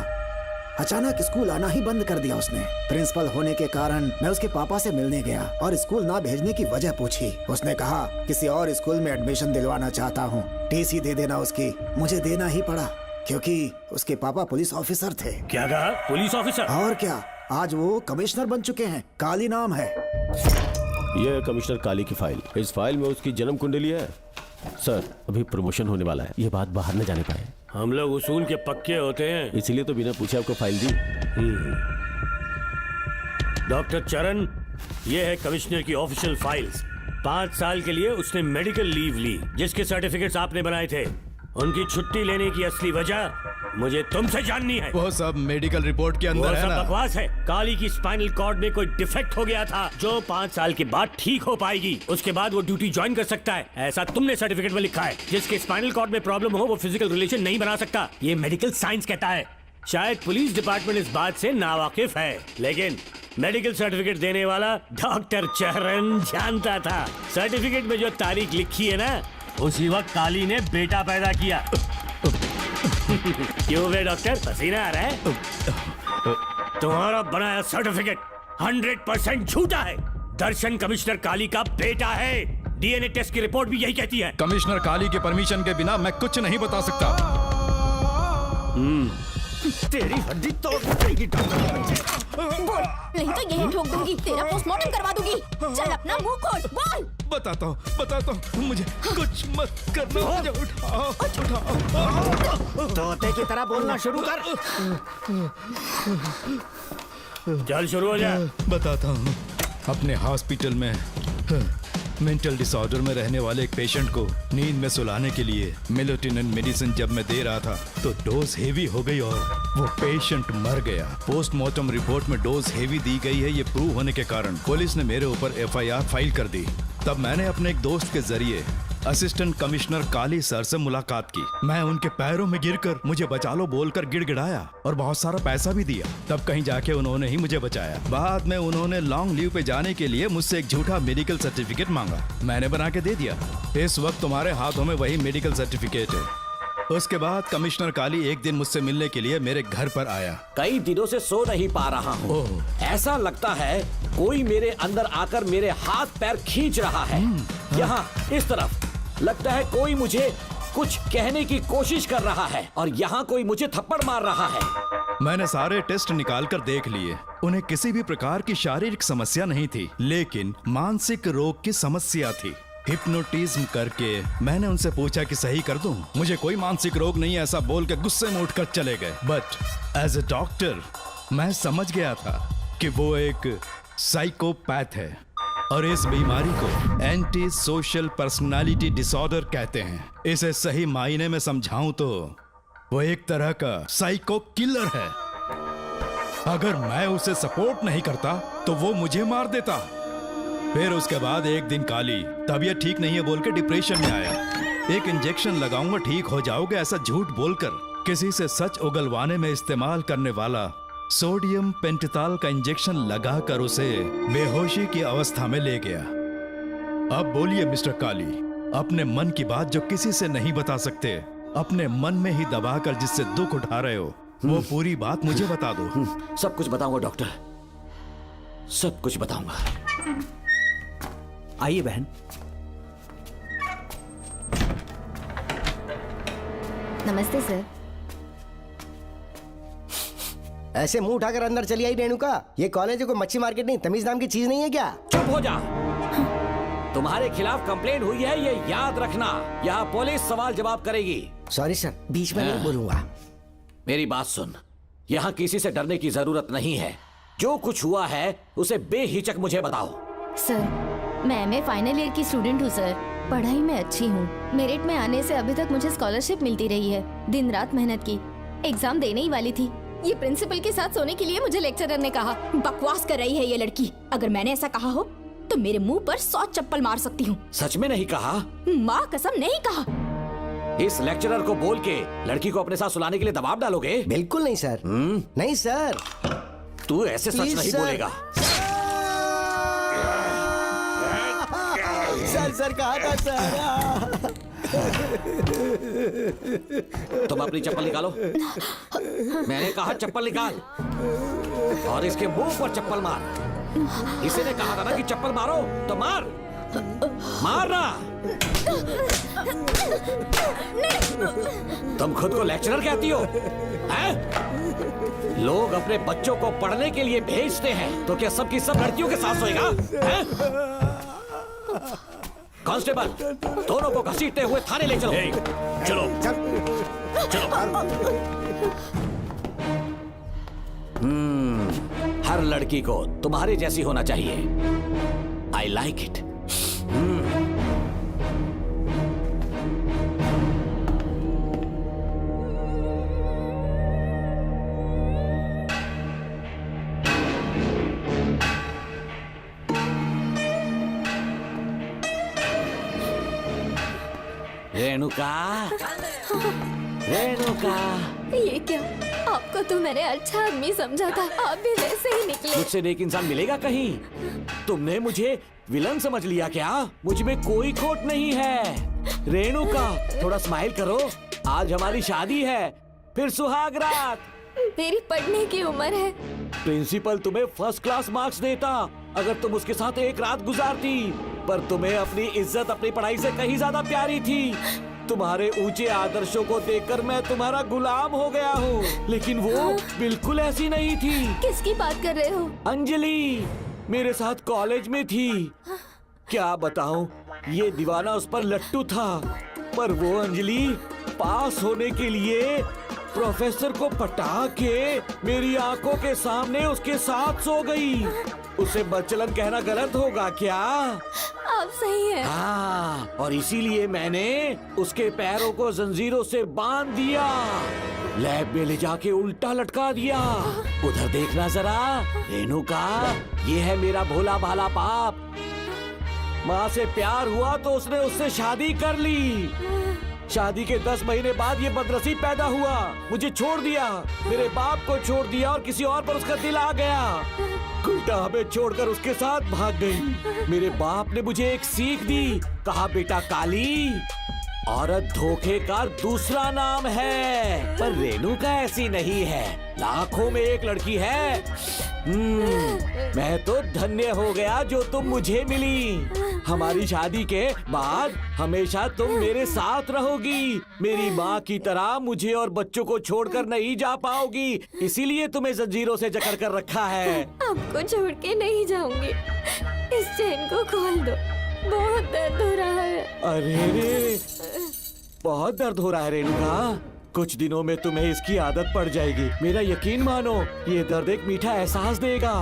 अचानक स्कूल आना ही बंद कर दिया उसने। प्रिंसिपल होने के कारण मैं उसके पापा से मिलने गया और स्कूल ना भेजने की वजह पूछी। उसने कहा किसी और स्कूल में एडमिशन दिलवाना चाहता हूँ, TC दे देना उसकी। मुझे देना ही पड़ा क्योंकि उसके पापा पुलिस ऑफिसर थे। क्या कहा? Police officer? और क्या, आज वो कमिश्नर बन चुके हैं। काली नाम है। यह है कमिश्नर काली की फाइल। इस फाइल में उसकी जन्म कुंडली है। सर, अभी प्रमोशन होने वाला है, ये बात बाहर न जाने पाए। हम लोग उसूल के पक्के होते हैं, इसीलिए तो बिना पूछे आपको फाइल दी। डॉक्टर चरण, ये है कमिश्नर की ऑफिशियल फाइल्स। 5 साल के लिए उसने मेडिकल लीव ली, जिसके सर्टिफिकेट्स आपने बनाए थे। उनकी छुट्टी लेने की असली वजह मुझे तुमसे जाननी है। वो सब मेडिकल रिपोर्ट के अंदर है ना? बकवास है। काली की स्पाइनल कॉर्ड में कोई डिफेक्ट हो गया था जो 5 साल के बाद ठीक हो पाएगी। उसके बाद वो ड्यूटी ज्वाइन कर सकता है, ऐसा तुमने सर्टिफिकेट में लिखा है। जिसके स्पाइनल कॉर्ड में प्रॉब्लम हो वो फिजिकल रिलेशन नहीं बना सकता, ये मेडिकल साइंस कहता है। शायद पुलिस डिपार्टमेंट इस बात से नावाकिफ है, लेकिन मेडिकल सर्टिफिकेट देने वाला डॉक्टर चरण जानता था। सर्टिफिकेट में जो तारीख लिखी है ना, उसी वक्त काली ने बेटा पैदा किया। क्यों बे डॉक्टर, पसीना आ रहा है? तुम्हारा बनाया सर्टिफिकेट 100% झूठा है। दर्शन कमिश्नर काली का बेटा है। DNA टेस्ट की रिपोर्ट भी यही कहती है। कमिश्नर काली के परमिशन के बिना मैं कुछ नहीं बता सकता। तेरी हड्डी तोड़ देगी नहीं तो यही ठोक दूंगी, तेरा पोस्टमार्टम करवा दूंगी। चल अपना मुंह खोल, बोल। बताता हूँ, मुझे कुछ मत करना। मुझे उठाओ। तोते की तरह बोलना शुरू कर। चल शुरू हो जा। बताता हूँ, अपने हॉस्पिटल में मेंटल डिसऑर्डर में रहने वाले एक पेशेंट को नींद में सुलाने के लिए मेलेटोनिन मेडिसिन जब मैं दे रहा था तो डोज हेवी हो गई और वो पेशेंट मर गया। पोस्टमार्टम रिपोर्ट में डोज हेवी दी गई है, ये प्रूव होने के कारण पुलिस ने मेरे ऊपर FIR फाइल कर दी। तब मैंने अपने एक दोस्त के जरिए असिस्टेंट कमिश्नर काली सर से मुलाकात की। मैं उनके पैरों में गिरकर मुझे बचा लो बोलकर गिड़गिड़ाया और बहुत सारा पैसा भी दिया। तब कहीं जाके उन्होंने ही मुझे बचाया। बाद में उन्होंने लॉन्ग लीव पे जाने के लिए मुझसे एक झूठा मेडिकल सर्टिफिकेट मांगा, मैंने बना के दे दिया। इस वक्त तुम्हारे हाथों में वही मेडिकल सर्टिफिकेट है। उसके बाद कमिश्नर काली एक दिन मुझसे मिलने के लिए मेरे घर पर आया। कई दिनों से सो नहीं पा रहा हूँ। ऐसा लगता है कोई मेरे अंदर आकर मेरे हाथ पैर खींच रहा है। यहाँ इस तरफ लगता है कोई मुझे कुछ कहने की कोशिश कर रहा है और यहाँ कोई मुझे थप्पड़ मार रहा है। मैंने सारे टेस्ट निकाल कर देख लिए, उन्हें किसी भी प्रकार की शारीरिक समस्या नहीं थी, लेकिन मानसिक रोग की समस्या थी। हिप्नोटिज्म करके मैंने उनसे पूछा कि सही कर दूं। मुझे कोई मानसिक रोग नहीं है ऐसा बोल के गुस्से में उठकर चले गए। बट एज ए डॉक्टर मैं समझ गया था कि वो एक साइकोपैथ है और इस बीमारी को एंटी सोशल पर्सनालिटी डिसऑर्डर कहते हैं। इसे सही मायने में समझाऊं तो वो एक तरह का साइको किलर है। अगर मैं उसे सपोर्ट नहीं करता तो वो मुझे मार देता। फिर उसके बाद एक दिन काली तबीयत ठीक नहीं है बोल के डिप्रेशन में आया। एक इंजेक्शन लगाऊंगा ठीक हो जाओगे ऐसा झूठ बोलकर किसी से सच उगलवाने में इस्तेमाल करने वाला सोडियम पेंटोथॉल का इंजेक्शन लगाकर उसे बेहोशी की अवस्था में ले गया। अब बोलिए मिस्टर काली, अपने मन की बात जो किसी से नहीं बता सकते, अपने मन में ही दबाकर जिससे दुख उठा रहे हो, वो पूरी बात मुझे बता दो। सब कुछ बताऊंगा डॉक्टर, सब कुछ बताऊंगा। आइए बहन। नमस्ते सर। ऐसे मुंह उठाकर अंदर चली आई रेणुका। ये कॉलेज है कोई मच्छी मार्केट नहीं, तमीज नाम की चीज नहीं है क्या? चुप हो जा। तुम्हारे खिलाफ कंप्लेंट हुई है ये याद रखना। यहाँ पुलिस सवाल जवाब करेगी। सॉरी सर, बीच में नहीं बोलूंगा। मेरी बात सुन, यहाँ किसी से डरने की जरूरत नहीं है। जो कुछ हुआ है उसे बेहिचक मुझे बताओ। सर मैं एमए फाइनल ईयर की स्टूडेंट हूँ सर। पढ़ाई में अच्छी हूँ। मेरिट में आने से अभी तक मुझे स्कॉलरशिप मिलती रही है। दिन रात मेहनत की, एग्जाम देने ही वाली थी। ये प्रिंसिपल के साथ सोने के लिए मुझे लेक्चरर ने कहा। बकवास कर रही है ये लड़की। अगर मैंने ऐसा कहा हो तो मेरे मुंह पर 100 चप्पल मार सकती हूँ। सच में नहीं कहा? माँ कसम नहीं कहा। इस लेक्चरर को बोल के लड़की को अपने साथ सुलाने के लिए दबाव डालोगे? बिल्कुल नहीं सर। नहीं सर। तू ऐसे सच नहीं बोलेगा। सर कहा था सर। तुम अपनी चप्पल निकालो। मैंने कहा चप्पल निकाल और इसके मुंह पर चप्पल मार। इसी ने कहा था ना कि चप्पल मारो तो मार। मारना। तुम खुद को लेक्चरर कहती हो हैं? लोग अपने बच्चों को पढ़ने के लिए भेजते हैं तो क्या सबकी सब लड़कियों के साथ सोएगा? कांस्टेबल, दोनों को घसीटते हुए थाने ले चलो। चलो हर लड़की को तुम्हारे जैसी होना चाहिए। I like it. Renuka, Renuka. ये क्या? आपको तो मैंने अच्छा आदमी समझा था, आप भी वैसे ही निकले। मुझसे नेक इंसान मिलेगा कहीं? तुमने मुझे विलन समझ लिया क्या? मुझ में कोई खोट नहीं है। रेणुका, थोड़ा स्माइल करो। आज हमारी शादी है, फिर सुहाग रात। मेरी पढ़ने की उम्र है। प्रिंसिपल तुम्हें फर्स्ट क्लास मार्क्स देता अगर तुम उसके साथ एक रात गुजारती, पर तुम्हें अपनी इज्जत अपनी पढ़ाई से कहीं ज्यादा प्यारी थी। तुम्हारे ऊंचे आदर्शों को देखकर मैं तुम्हारा गुलाम हो गया हूँ, लेकिन वो बिल्कुल ऐसी नहीं थी। किसकी बात कर रहे हो? अंजलि मेरे साथ कॉलेज में थी। क्या बताऊं, ये दीवाना उस पर लट्टू था, पर वो अंजलि पास होने के लिए प्रोफेसर को पटा के मेरी आंखों के सामने उसके साथ सो गई। उसे बदचलन कहना गलत होगा क्या? आप सही हैं। हाँ, और इसीलिए मैंने उसके पैरों को जंजीरों से बांध दिया, लैब में ले जाके उल्टा लटका दिया। उधर देखना जरा रेणुका, ये है मेरा भोला भाला बाप। माँ से प्यार हुआ तो उसने उससे शादी कर ली। शादी के 10 महीने बाद ये बदनसीब पैदा हुआ, मुझे छोड़ दिया, मेरे बाप को छोड़ दिया और किसी और पर उसका दिल आ गया। उल्टा हमें छोड़कर उसके साथ भाग गई। मेरे बाप ने मुझे एक सीख दी, कहा बेटा काली, औरत धोखे का दूसरा नाम है। पर रेणुका ऐसी नहीं है, लाखों में एक लड़की है। मैं तो धन्य हो गया जो तुम मुझे मिली। हमारी शादी के बाद हमेशा तुम मेरे साथ रहोगी। मेरी माँ की तरह मुझे और बच्चों को छोड़कर नहीं जा पाओगी, इसीलिए तुम्हें जंजीरों से जकड़ कर रखा है। आपको छोड़ के नहीं जाऊंगी। इस चेन को खोल दो। बहुत दर्द हो रहा है। अरे रे, बहुत दर्द हो रहा है रेणुका। कुछ दिनों में तुम्हें इसकी आदत पड़ जाएगी। मेरा यकीन मानो, ये दर्द एक मीठा एहसास देगा।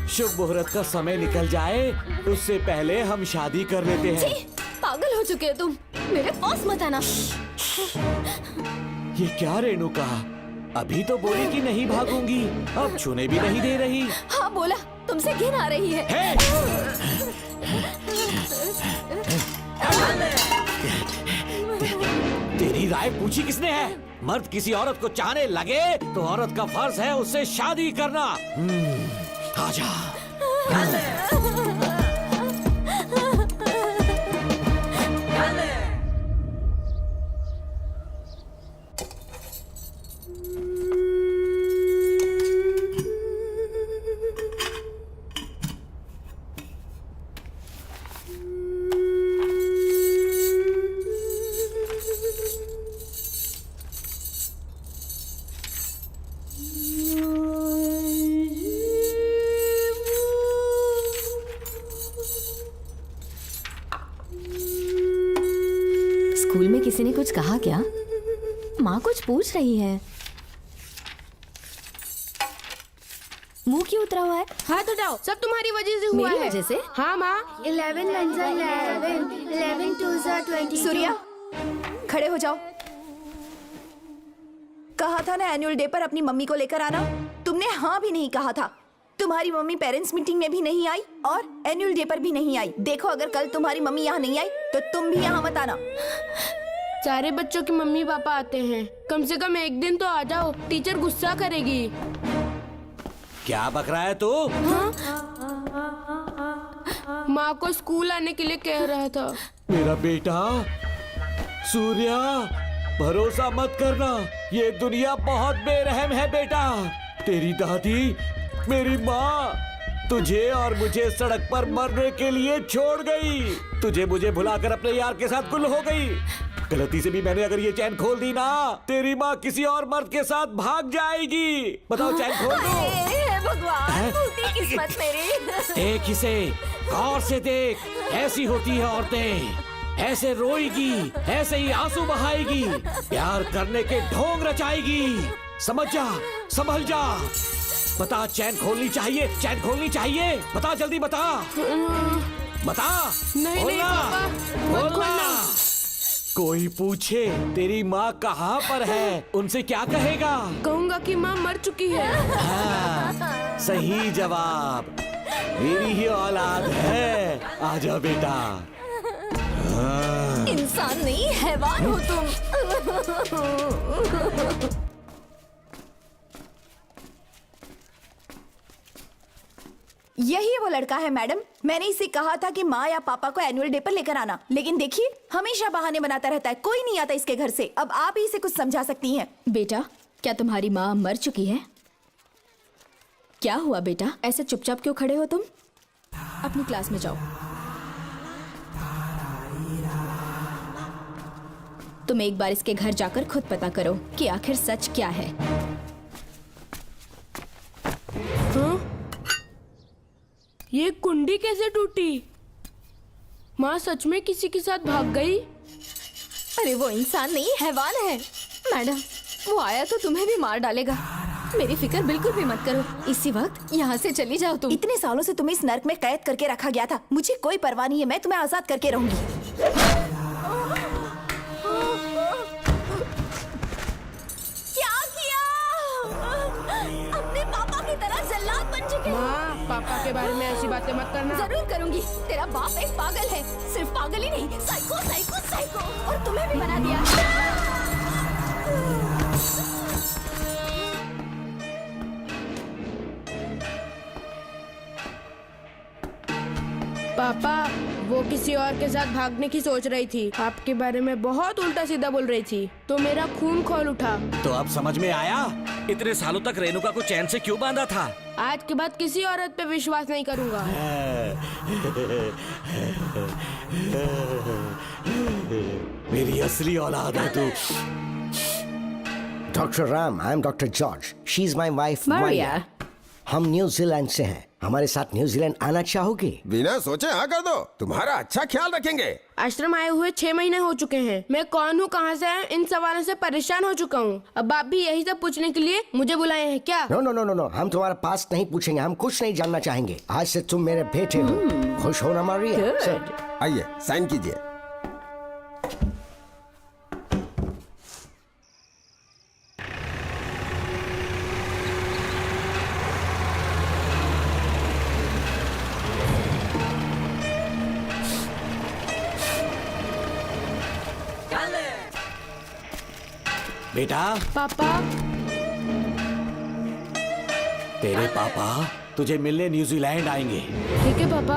शुभ मुहूर्त का समय निकल जाए उससे पहले हम शादी कर लेते हैं। पागल हो चुके हो तुम, मेरे पास मत आना। ये क्या रेणुका, अभी तो बोली कि नहीं भागूंगी, अब छूने भी नहीं दे रही। हाँ बोला, तुमसे घिन आ रही है। तेरी राय पूछी किसने है? मर्द किसी औरत को चाहने लगे तो औरत का फर्ज है उससे शादी करना। आजा। स्कूल में किसी ने कुछ कहा क्या? माँ कुछ पूछ रही है। मुंह क्यों उतरा हुआ है? हाथ उठाओ, सब तुम्हारी वजह से हुआ है। मेरी वजह से? हाँ माँ। 11 1 11 11 2 20। सूर्या, खड़े हो जाओ। कहा था ना एनुअल डे पर अपनी मम्मी को लेकर आना, तुमने हाँ भी नहीं कहा था। तुम्हारी मम्मी पेरेंट्स मीटिंग में भी नहीं आई और एनुअल डे पर भी नहीं आई। देखो, अगर कल तुम्हारी मम्मी यहाँ नहीं आई तो तुम भी यहाँ मत आना। सारे बच्चों की मम्मी पापा आते हैं, कम से कम एक दिन तो आ जाओ, टीचर गुस्सा करेगी। क्या बक रहा है तू? माँ को स्कूल आने के लिए कह रहा था। मेरा बेटा सूर्या, भरोसा मत करना, ये दुनिया बहुत बेरहम है बेटा। तेरी दादी, मेरी माँ तुझे और मुझे सड़क पर मरने के लिए छोड़ गई। तुझे मुझे भुलाकर अपने यार के साथ गुल हो गई। गलती से भी मैंने अगर ये चैन खोल दी ना, तेरी माँ किसी और मर्द के साथ भाग जाएगी। बताओ, चैन खोल दो। भगवान, फूटी किस्मत मेरी। देख इसे, गौर से देख, ऐसी होती है औरतें। ऐसे रोएगी, ऐसे ही आंसू बहाएगी, प्यार करने के ढोंग रचाएगी। समझ जा, संभल जा। बता, चैन खोलनी चाहिए, चैन खोलनी चाहिए। बता, जल्दी बता, बता। नहीं नहीं पापा, मत खोलना। कोई पूछे तेरी माँ कहाँ पर है, उनसे क्या कहेगा? कहूँगा कि माँ मर चुकी है। हाँ, सही जवाब। मेरी ही औलाद है। आजा बेटा। हाँ। इंसान नहीं, हैवान हो तुम। यही वो लड़का है मैडम। मैंने इसे कहा था कि माँ या पापा को एनुअल डे पर लेकर आना, लेकिन देखिए हमेशा बहाने बनाता रहता है। कोई नहीं आता इसके घर से। अब आप ही इसे कुछ समझा सकती हैं। बेटा, क्या तुम्हारी माँ मर चुकी है? क्या हुआ बेटा, ऐसे चुपचाप क्यों खड़े हो तुम? अपनी क्लास में जाओ। तुम एक बार इसके घर जाकर खुद पता करो कि आखिर सच क्या है। हाँ? ये कुंडी कैसे टूटी? माँ सच में किसी के साथ भाग गई? अरे वो इंसान नहीं, हैवान है। मैडम, वो आया तो तुम्हें भी मार डालेगा। मेरी फिक्र बिल्कुल भी मत करो। इसी वक्त यहाँ से चली जाओ तुम। इतने सालों से तुम्हें इस नर्क में कैद करके रखा गया था। मुझे कोई परवाह नहीं है, मैं तुम्हें आजाद करके रहूंगी। क्या किया? अपने पापा की तरह जल्लाद बन चुके हो। माँ, पापा के बारे में ऐसी बातें मत करना। जरूर करूंगी। तेरा बाप एक पागल है, सिर्फ पागल ही नहीं, साइको साइको साइको। और तुम्हें भी बना दिया। पापा, वो किसी और के साथ भागने की सोच रही थी, आपके बारे में बहुत उल्टा सीधा बोल रही थी, तो मेरा खून खौल उठा। तो अब समझ में आया इतने सालों तक रेणुका को चैन से क्यों बांधा था। आज के बाद किसी औरत पे विश्वास नहीं करूंगा। मेरी असली औलाद है तू। Dr. Ram, I am Dr. George. She's my wife, Maria. हम न्यूजीलैंड से हैं। हमारे साथ न्यूजीलैंड आना चाहोगे? बिना सोचे हाँ कर दो, तुम्हारा अच्छा ख्याल रखेंगे। आश्रम आए हुए 6 महीने हो चुके हैं। मैं कौन हूँ, कहाँ से है, इन सवालों से परेशान हो चुका हूँ। अब आप भी यही सब पूछने के लिए मुझे बुलाए हैं क्या? No no no no no, हम तुम्हारा पास नहीं पूछेंगे, हम कुछ नहीं जानना चाहेंगे। आज से तुम मेरे बेटे हो। खुश हो ना मारिया? आइए साइन कीजिए। बेटा। पापा। तेरे पापा तुझे मिलने न्यूजीलैंड आएंगे। ठीक है पापा।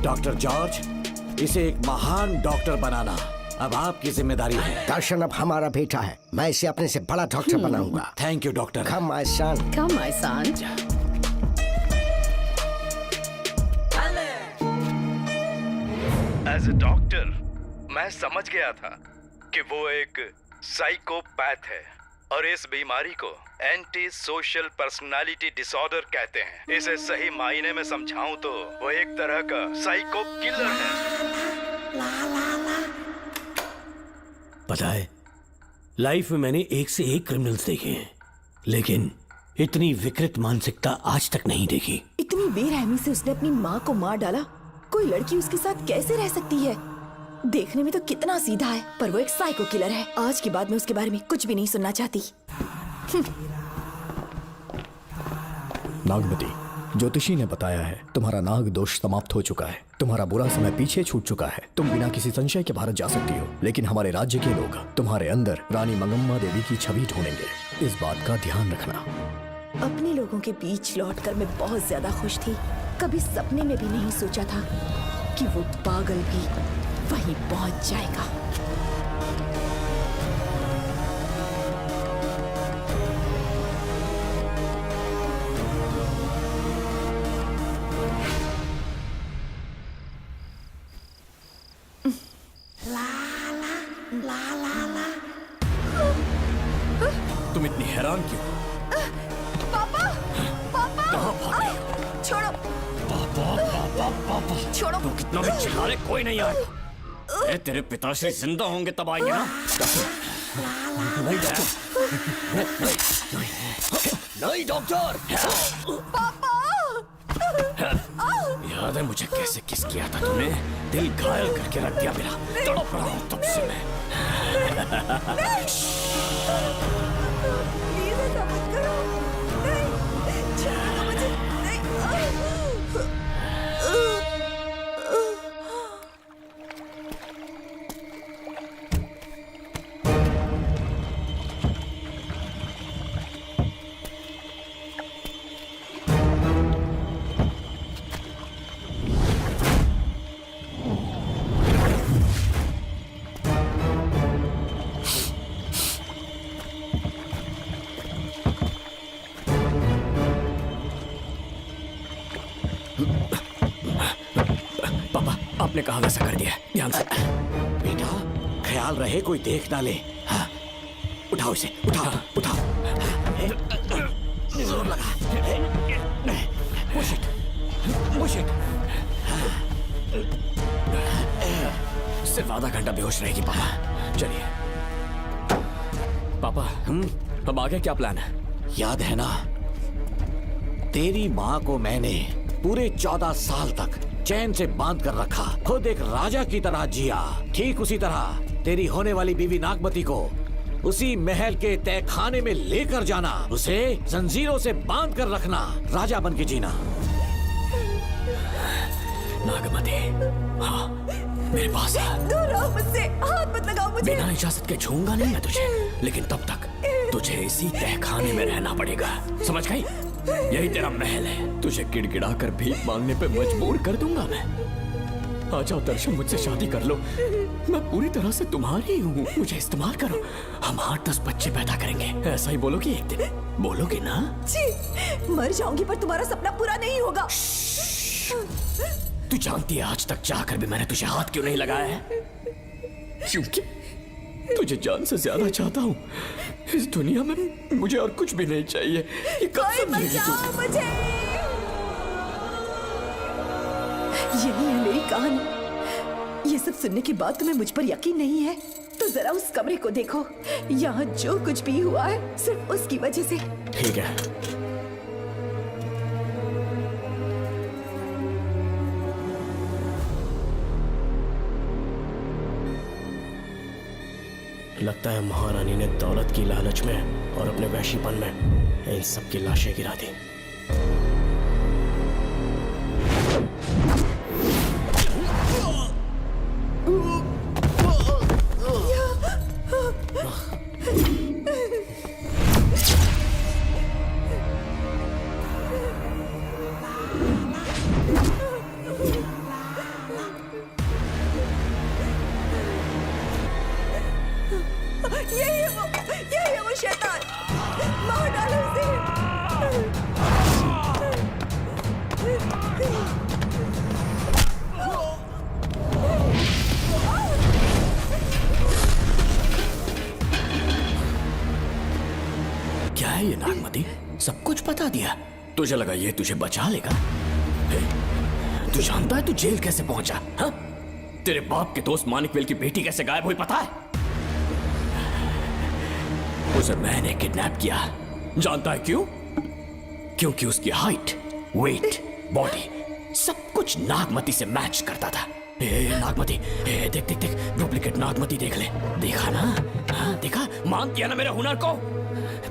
डॉक्टर जॉर्ज, इसे एक महान डॉक्टर बनाना अब आपकी जिम्मेदारी है। दर्शन अब हमारा बेटा है, मैं इसे अपने से बड़ा डॉक्टर बनाऊंगा। Thank you doctor. Come my son. Come my son. As a doctor मैं समझ गया था कि वो एक साइकोपैथ है और इस बीमारी को एंटी सोशल पर्सनालिटी डिसऑर्डर कहते हैं। इसे सही मायने में समझाऊं तो वो एक तरह का साइको किलर है। पता है, लाइफ में मैंने एक से एक क्रिमिनल्स देखे हैं, लेकिन इतनी विकृत मानसिकता आज तक नहीं देखी। इतनी बेरहमी से उसने अपनी माँ को मार डाला। कोई लड़की उसके साथ कैसे रह सकती है? देखने में तो कितना सीधा है, पर वो एक साइको किलर है। आज के बाद मैं उसके बारे में कुछ भी नहीं सुनना चाहती। नागमती, ज्योतिषी ने बताया है तुम्हारा नाग दोष समाप्त हो चुका है, तुम्हारा बुरा समय पीछे छूट चुका है, तुम बिना किसी संशय के भारत जा सकती हो। लेकिन हमारे राज्य के लोग तुम्हारे अंदर रानी मंगम्मा देवी की छवि ढूंढेंगे, इस बात का ध्यान रखना। अपने लोगों के बीच लौटकर मैं बहुत ज्यादा खुश थी। कभी सपने में भी नहीं सोचा था कि वो पागल भी वहीं पहुंच जाएगा। तुम इतनी हैरान क्यों? पापा, पापा, छोड़ो, पापा, छोड़ो। तू कितना भी चिल्ला ले, कोई नहीं आएगा। तेरे पिताश्री जिंदा होंगे तब आएंगे ना। नहीं डॉक्टर। पापा, याद है मुझे कैसे किस किया था तुमने? दिल घायल करके रख दिया मेरा। तड़प रहा हूँ तब से मैं। प्लीज ऐसा मत करो। नहीं, छोड़ो मुझे। आपने कहा वैसा कर दिया, ध्यान से। बेटा ख्याल रहे कोई देख ना ले। हाँ। उठाओ इसे, उठाओ उठाओ। जोर लगा। Push it, push it. सिर्फ आधा घंटा बेहोश रहेगी पापा। चलिए पापा, अब आगे क्या प्लान है? याद है ना, तेरी माँ को मैंने पूरे 14 साल तक चैन से बांध कर रखा, खुद एक राजा की तरह जिया। ठीक उसी तरह तेरी होने वाली बीवी नागमती को उसी महल के तहखाने में लेकर जाना, उसे जंजीरों से बांध कर रखना, राजा बन के जीना। नागमती, हाँ मेरे पास आ। दूर रहो मुझसे, हाथ मत लगाओ मुझे। बिना इजाजत के छूऊंगा नहीं मैं तुझे, लेकिन तब तक तुझे इसी तहखाने में रहना पड़ेगा, समझ गई? यही तेरा महल है, तुझे गिड़गिड़ा कर भीख मांगने पे मजबूर कर दूंगा मैं। आ जाओ दर्शन, मुझसे शादी कर लो, मैं पूरी तरह से तुम्हारी हूँ, मुझे इस्तेमाल करो। हम 8-10 बच्चे पैदा करेंगे, ऐसा ही बोलोगी एक दिन? बोलोगी ना? जी, मर जाऊंगी पर तुम्हारा सपना पूरा नहीं होगा। तू जानती है आज तक चाहकर भी मैंने तुझे हाथ क्यों नहीं लगाया है? तुझे जान से ज्यादा चाहता हूँ। इस दुनिया में मुझे और कुछ भी नहीं चाहिए। ये कब समझेगी तू? मुझे यही है मेरी कहानी। ये सब सुनने के बाद तुम्हें मुझ पर यकीन नहीं है तो जरा उस कमरे को देखो। यहाँ जो कुछ भी हुआ है सिर्फ उसकी वजह से। ठीक है, लगता है महारानी ने दौलत की लालच में और अपने वैशीपन में इन सब की लाशें गिरा दी। यही है वो शैतान। मार डालो उसे। क्या है ये नागमती? सब कुछ बता दिया। तुझे लगा ये तुझे बचा लेगा? तू जानता है तू जेल कैसे पहुंचा? हाँ? तेरे बाप के दोस्त मानिकवेल की बेटी कैसे गायब हुई पता है? उसे मैंने किडनैप किया। जानता है क्यों? क्योंकि उसकी हाइट, वेट, बॉडी सब कुछ नागमती से मैच करता था। नागमती, देख देख देख, डुप्लीकेट नागमती देख ले। देखा ना? हाँ, देखा? मान किया ना मेरे हुनर को?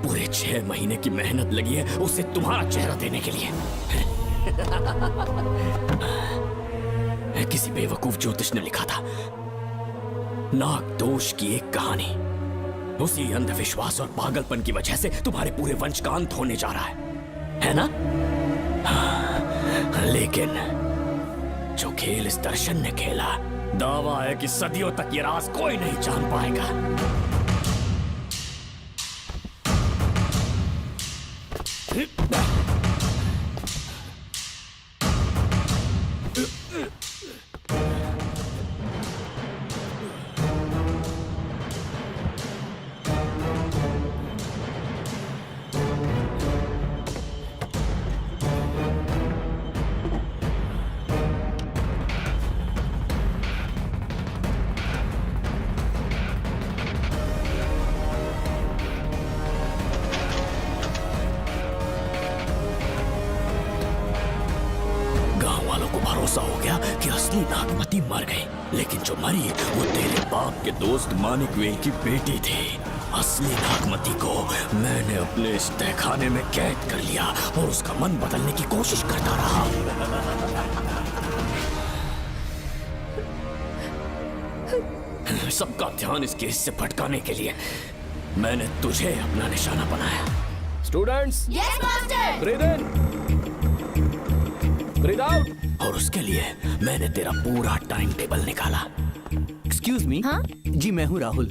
पूरे 6 महीने की मेहनत लगी है उसे तुम्हारा चेहरा देने के लिए। किसी बेवकूफ ज्योतिष ने लिखा था नाग दोष की एक कहानी। उसी अंधविश्वास और पागलपन की वजह से तुम्हारे पूरे वंश का अंत होने जा रहा है ना? हाँ, लेकिन जो खेल इस दर्शन ने खेला, दावा है कि सदियों तक ये राज कोई नहीं जान पाएगा। भरोसा हो गया कि असली नागमती मर गई, लेकिन जो मरी वो तेरे बाप के दोस्त मानिकवेल की बेटी थी। असली नागमती को मैंने अपने इस तहखाने में कैद कर लिया और उसका मन बदलने की कोशिश करता रहा। सबका ध्यान इस केस से भटकाने के लिए मैंने तुझे अपना निशाना बनाया। Students, yes master. ब्रीथ इन, ब्रीथ आउट। और उसके लिए मैंने तेरा पूरा टाइम टेबल निकाला। Excuse me. हाँ? जी मैं हूँ राहुल।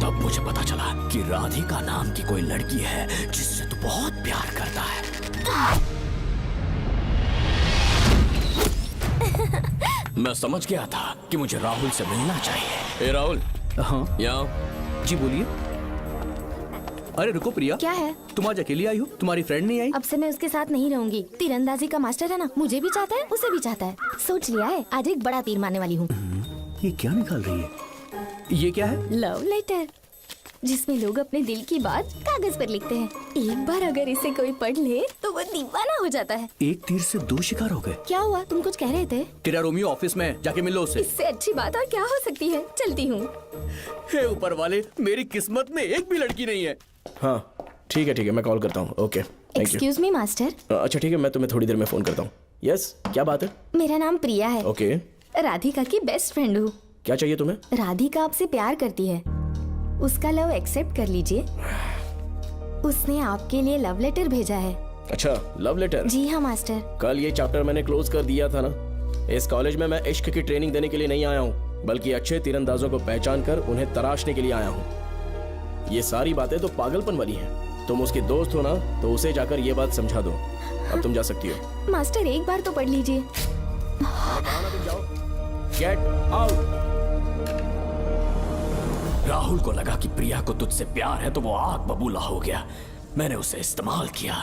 तब मुझे पता चला कि राधिका नाम की कोई लड़की है जिससे तू बहुत प्यार करता है। मैं समझ गया था कि मुझे राहुल से मिलना चाहिए। ए राहुल। हाँ यहाँ। जी बोलिए। अरे रुको प्रिया, क्या है? तुम आज अकेली आई हो, तुम्हारी फ्रेंड नहीं आई? अब से मैं उसके साथ नहीं रहूंगी। तीरंदाजी का मास्टर है ना, मुझे भी चाहता है उसे भी चाहता है। सोच लिया है आज एक बड़ा तीर मारने वाली हूँ। ये क्या निकाल रही है? ये क्या है? लव लेटर, जिसमें लोग अपने दिल की बात कागज पर लिखते हैं। एक बार अगर इसे कोई पढ़ ले तो वो दीवाना हो जाता है। एक तीर से 2 शिकार हो गए। क्या हुआ? तुम कुछ कह रहे थे? तेरा रोमियो ऑफिस में, जाके मिलो उससे। इससे अच्छी बात और क्या हो सकती है। चलती हूँ। हे ऊपर वाले, मेरी किस्मत में एक भी लड़की नहीं है। हाँ ठीक है मैं कॉल करता हूँ। Okay thank you. Excuse me master. अच्छा ठीक है, मैं तुम्हें थोड़ी देर में फोन करता हूँ। यस, क्या बात है? मेरा नाम प्रिया है। ओके। राधिका की बेस्ट फ्रेंड हूँ। क्या चाहिए तुम्हें? राधिका आपसे प्यार करती है, उसका लव एक्सेप्ट कर लीजिए। उसने आपके लिए लव लेटर भेजा है। अच्छा, लव लेटर? जी हाँ मास्टर। कल ये चैप्टर मैंने क्लोज कर दिया था ना। इस कॉलेज में मैं इश्क की ट्रेनिंग देने के लिए नहीं आया हूँ, बल्कि अच्छे तीरंदाजों को पहचान कर उन्हें तराशने के लिए आया हूँ। ये सारी बातें तो पागलपन वाली हैं। तुम उसकी दोस्त हो ना, तो उसे जाकर ये बात समझा दो। अब तुम जा सकती हो। मास्टर एक बार तो पढ़ लीजिए। Get out. राहुल को लगा कि प्रिया को तुझसे प्यार है तो वो आग बबूला हो गया। मैंने उसे इस्तेमाल किया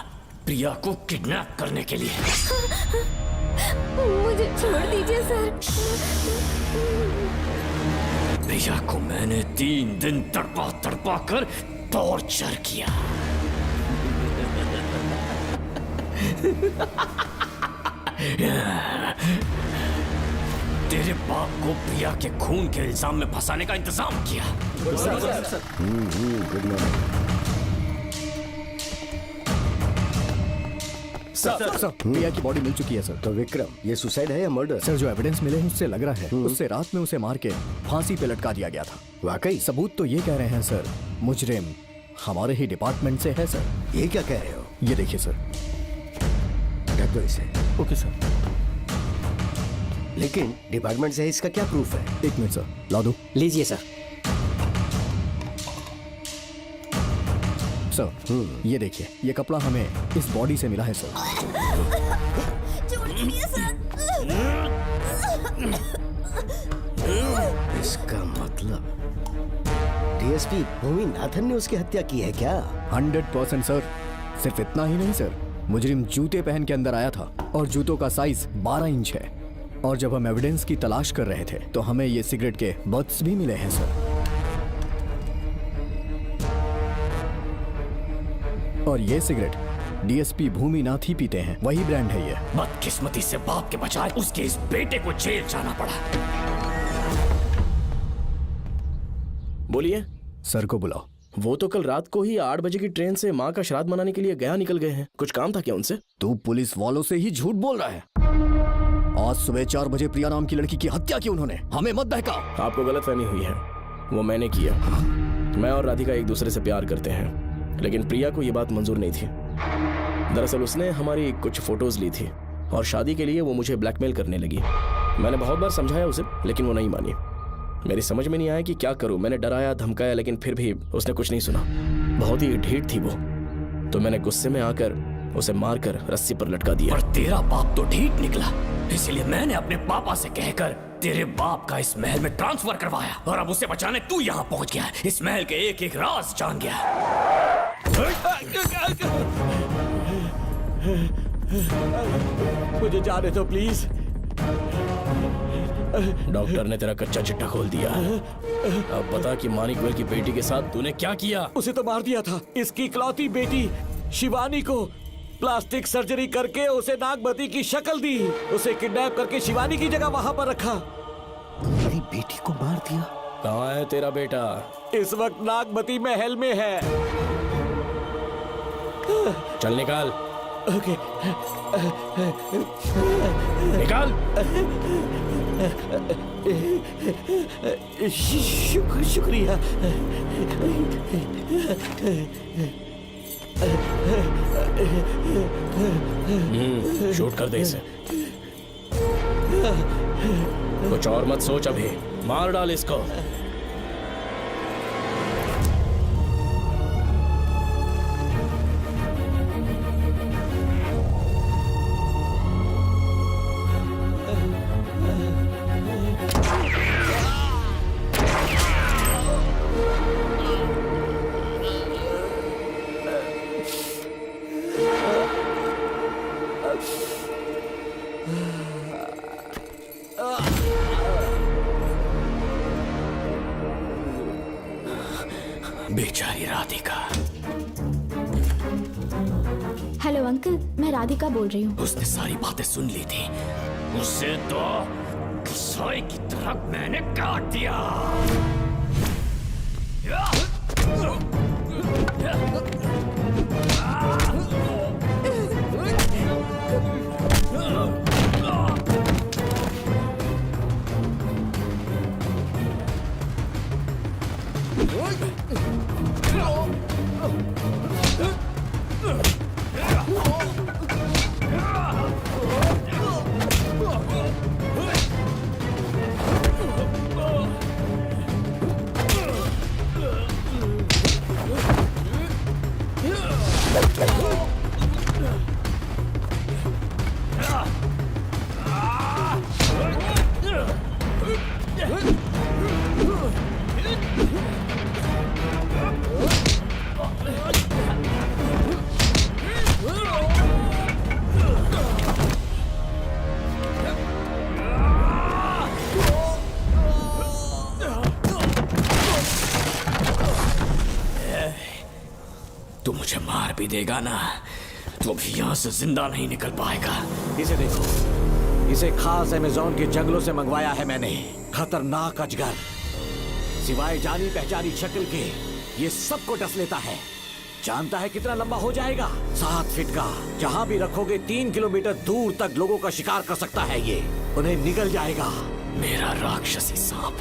प्रिया को किडनैप करने के लिए। मुझे छोड़ दीजिए सर। प्रिया को मैंने 3 दिन तड़पा तड़पा कर टॉर्चर किया। तेरे बाप को प्रिया के खून के इल्जाम में फंसाने का इंतजाम किया। गुड मॉर्निंग सर, प्रिया की बॉडी मिल चुकी है सर। तो विक्रम, ये सुसाइड है या मर्डर? सर, जो एविडेंस मिले हैं उससे लग रहा है उससे रात में उसे मार के फांसी पे लटका दिया गया था। वाकई? सबूत तो ये कह रहे हैं सर, मुजरिम हमारे ही डिपार्टमेंट से है सर। ये क्या कह रहे हो? ये देखिए सर। रख दो इसे। Okay sir. लेकिन डिपार्टमेंट से इसका क्या प्रूफ है? 1 मिनट सर, ला दो। लीजिए सर। सर, ये देखिए, ये कपड़ा हमें इस बॉडी से मिला है सर। इसका मतलब डीएसपी भूमि नाथन ने उसकी हत्या की है क्या? 100% सर। सिर्फ इतना ही नहीं सर, मुजरिम जूते पहन के अंदर आया था और जूतों का साइज 12 इंच है। और जब हम एविडेंस की तलाश कर रहे थे तो हमें ये सिगरेट के बट्स भी मिले हैं सर। और ये सिगरेट डीएसपी भूमि नाथ ही पीते हैं, वही ब्रांड है ये। बदकिस्मती से बाप के बजाय उसके इस बेटे को जेल जाना पड़ा। बोलिए। सर को बुलाओ। वो तो कल रात को ही 8 बजे की ट्रेन से माँ का श्राद्ध मनाने के लिए गया निकल गए हैं। कुछ काम था क्या उनसे? तू पुलिस वालों से ही झूठ बोल रहा है। आज सुबह 4 बजे प्रिया नाम की लड़की की हत्या की उन्होंने, हमें मत बहका। आपको गलतफहमी हुई है, वो मैंने किया। मैं और राधिका एक दूसरे से प्यार करते हैं, लेकिन प्रिया को ये बात मंजूर नहीं थी। दरअसल उसने हमारी कुछ फोटोज ली थी और शादी के लिए वो मुझे ब्लैकमेल करने लगी। मैंने बहुत बार समझाया उसे, लेकिन वो नहीं मानी। मेरी समझ में नहीं आया कि क्या करूं। मैंने डराया धमकाया, लेकिन फिर भी उसने कुछ नहीं सुना। बहुत ही ढीठ थी वो, तो मैंने गुस्से में आकर उसे मारकर रस्सी पर लटका दिया। और तेरा बाप तो ढीठ निकला, इसलिए मैंने अपने पापा से कहकर तेरे बाप का इस महल में ट्रांसफर करवाया। और अब उसे बचाने तू यहाँ पहुंच गया है। इस महल के एक एक राज जान गया है। मुझे जाने दो प्लीज। डॉक्टर ने तेरा कच्चा चिट्ठा खोल दिया। अब बता कि मानिकवेल की बेटी के साथ तूने क्या किया? उसे तो मार दिया था। इसकी इकलौती बेटी शिवानी को प्लास्टिक सर्जरी करके उसे नागमती की शक्ल दी। उसे किडनैप करके शिवानी की जगह वहां पर रखा। मेरी बेटी को मार दिया? कहाँ है तेरा बेटा? इस वक्त नागमती महल में है। चल निकाल। ओके। निकाल। शुक्रिया। शूट कर दे इसे। कुछ और मत सोच, अभी मार डाल इसको। बेचारी राधिका। हेलो अंकल, मैं राधिका बोल रही हूँ। उसने सारी बातें सुन ली थी। उसे तो कसाई की तरह मैंने काट दिया। भी देगा ना तो भी यहाँ से जिंदा नहीं निकल पाएगा। इसे देखो, इसे खास अमेज़न के जंगलों से मंगवाया है मैंने। खतरनाक अजगर, सिवाय जानी पहचानी शक्ल के ये सबको डस लेता है। जानता है कितना लंबा हो जाएगा? 7 फीट का। जहाँ भी रखोगे 3 किलोमीटर दूर तक लोगों का शिकार कर सकता है ये। उन्हें निगल जाएगा। मेरा राक्षसी सांप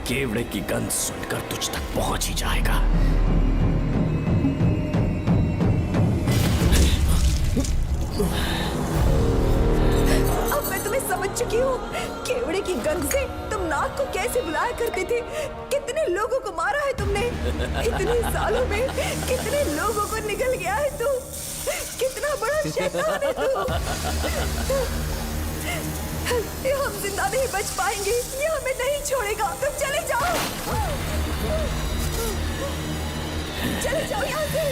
केवड़े की गंध सुनकर तुझ तक पहुंच ही जाएगा। अब मैं तुम्हें समझ चुकी हूँ। केवड़े की गंध से तुम नाग को कैसे बुलाया करते थे। कितने लोगों को मारा है तुमने। इतने सालों में कितने लोगों को निगल गया है तू। कितना बड़ा शैतान है तू। हम जिंदा नहीं बच पाएंगे। ये हमें नहीं छोड़ेगा। तुम चले जाओ, चले जाओ यहाँ से।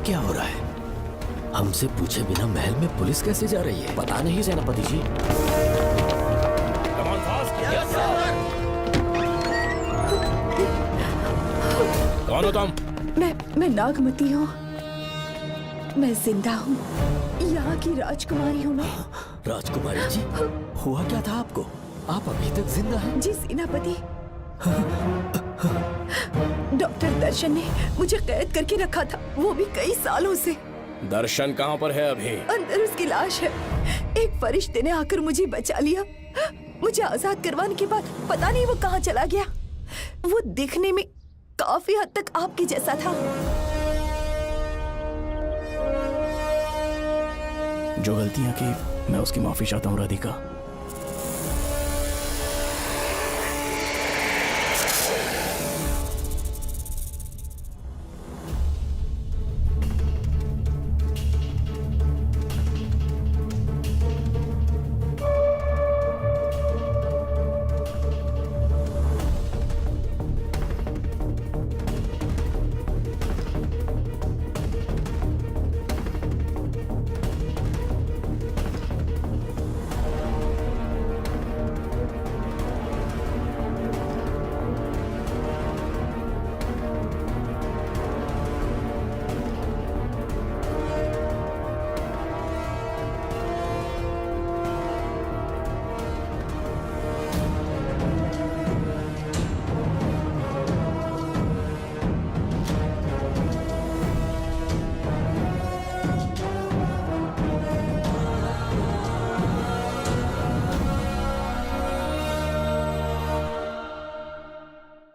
क्या हो रहा है? हमसे पूछे बिना महल में पुलिस कैसे जा रही है? पता नहीं सेनापति जी। कौन हो तुम? मैं नागमती हूँ। मैं जिंदा हूँ। यहाँ की राजकुमारी हूँ मैं। राजकुमारी जी, हुआ क्या था आपको? आप अभी तक जिंदा हैं? जी सेनापति। डॉक्टर दर्शन ने मुझे कैद करके रखा था, वो भी कई सालों से। दर्शन कहाँ पर है अभी? अंदर उसकी लाश है। एक फरिश्ते ने आकर मुझे बचा लिया। मुझे आजाद करवाने के बाद पता नहीं वो कहाँ चला गया। वो दिखने में काफी हद तक आपके जैसा था। जो गलतियां की मैं उसकी माफी चाहता हूँ राधिका।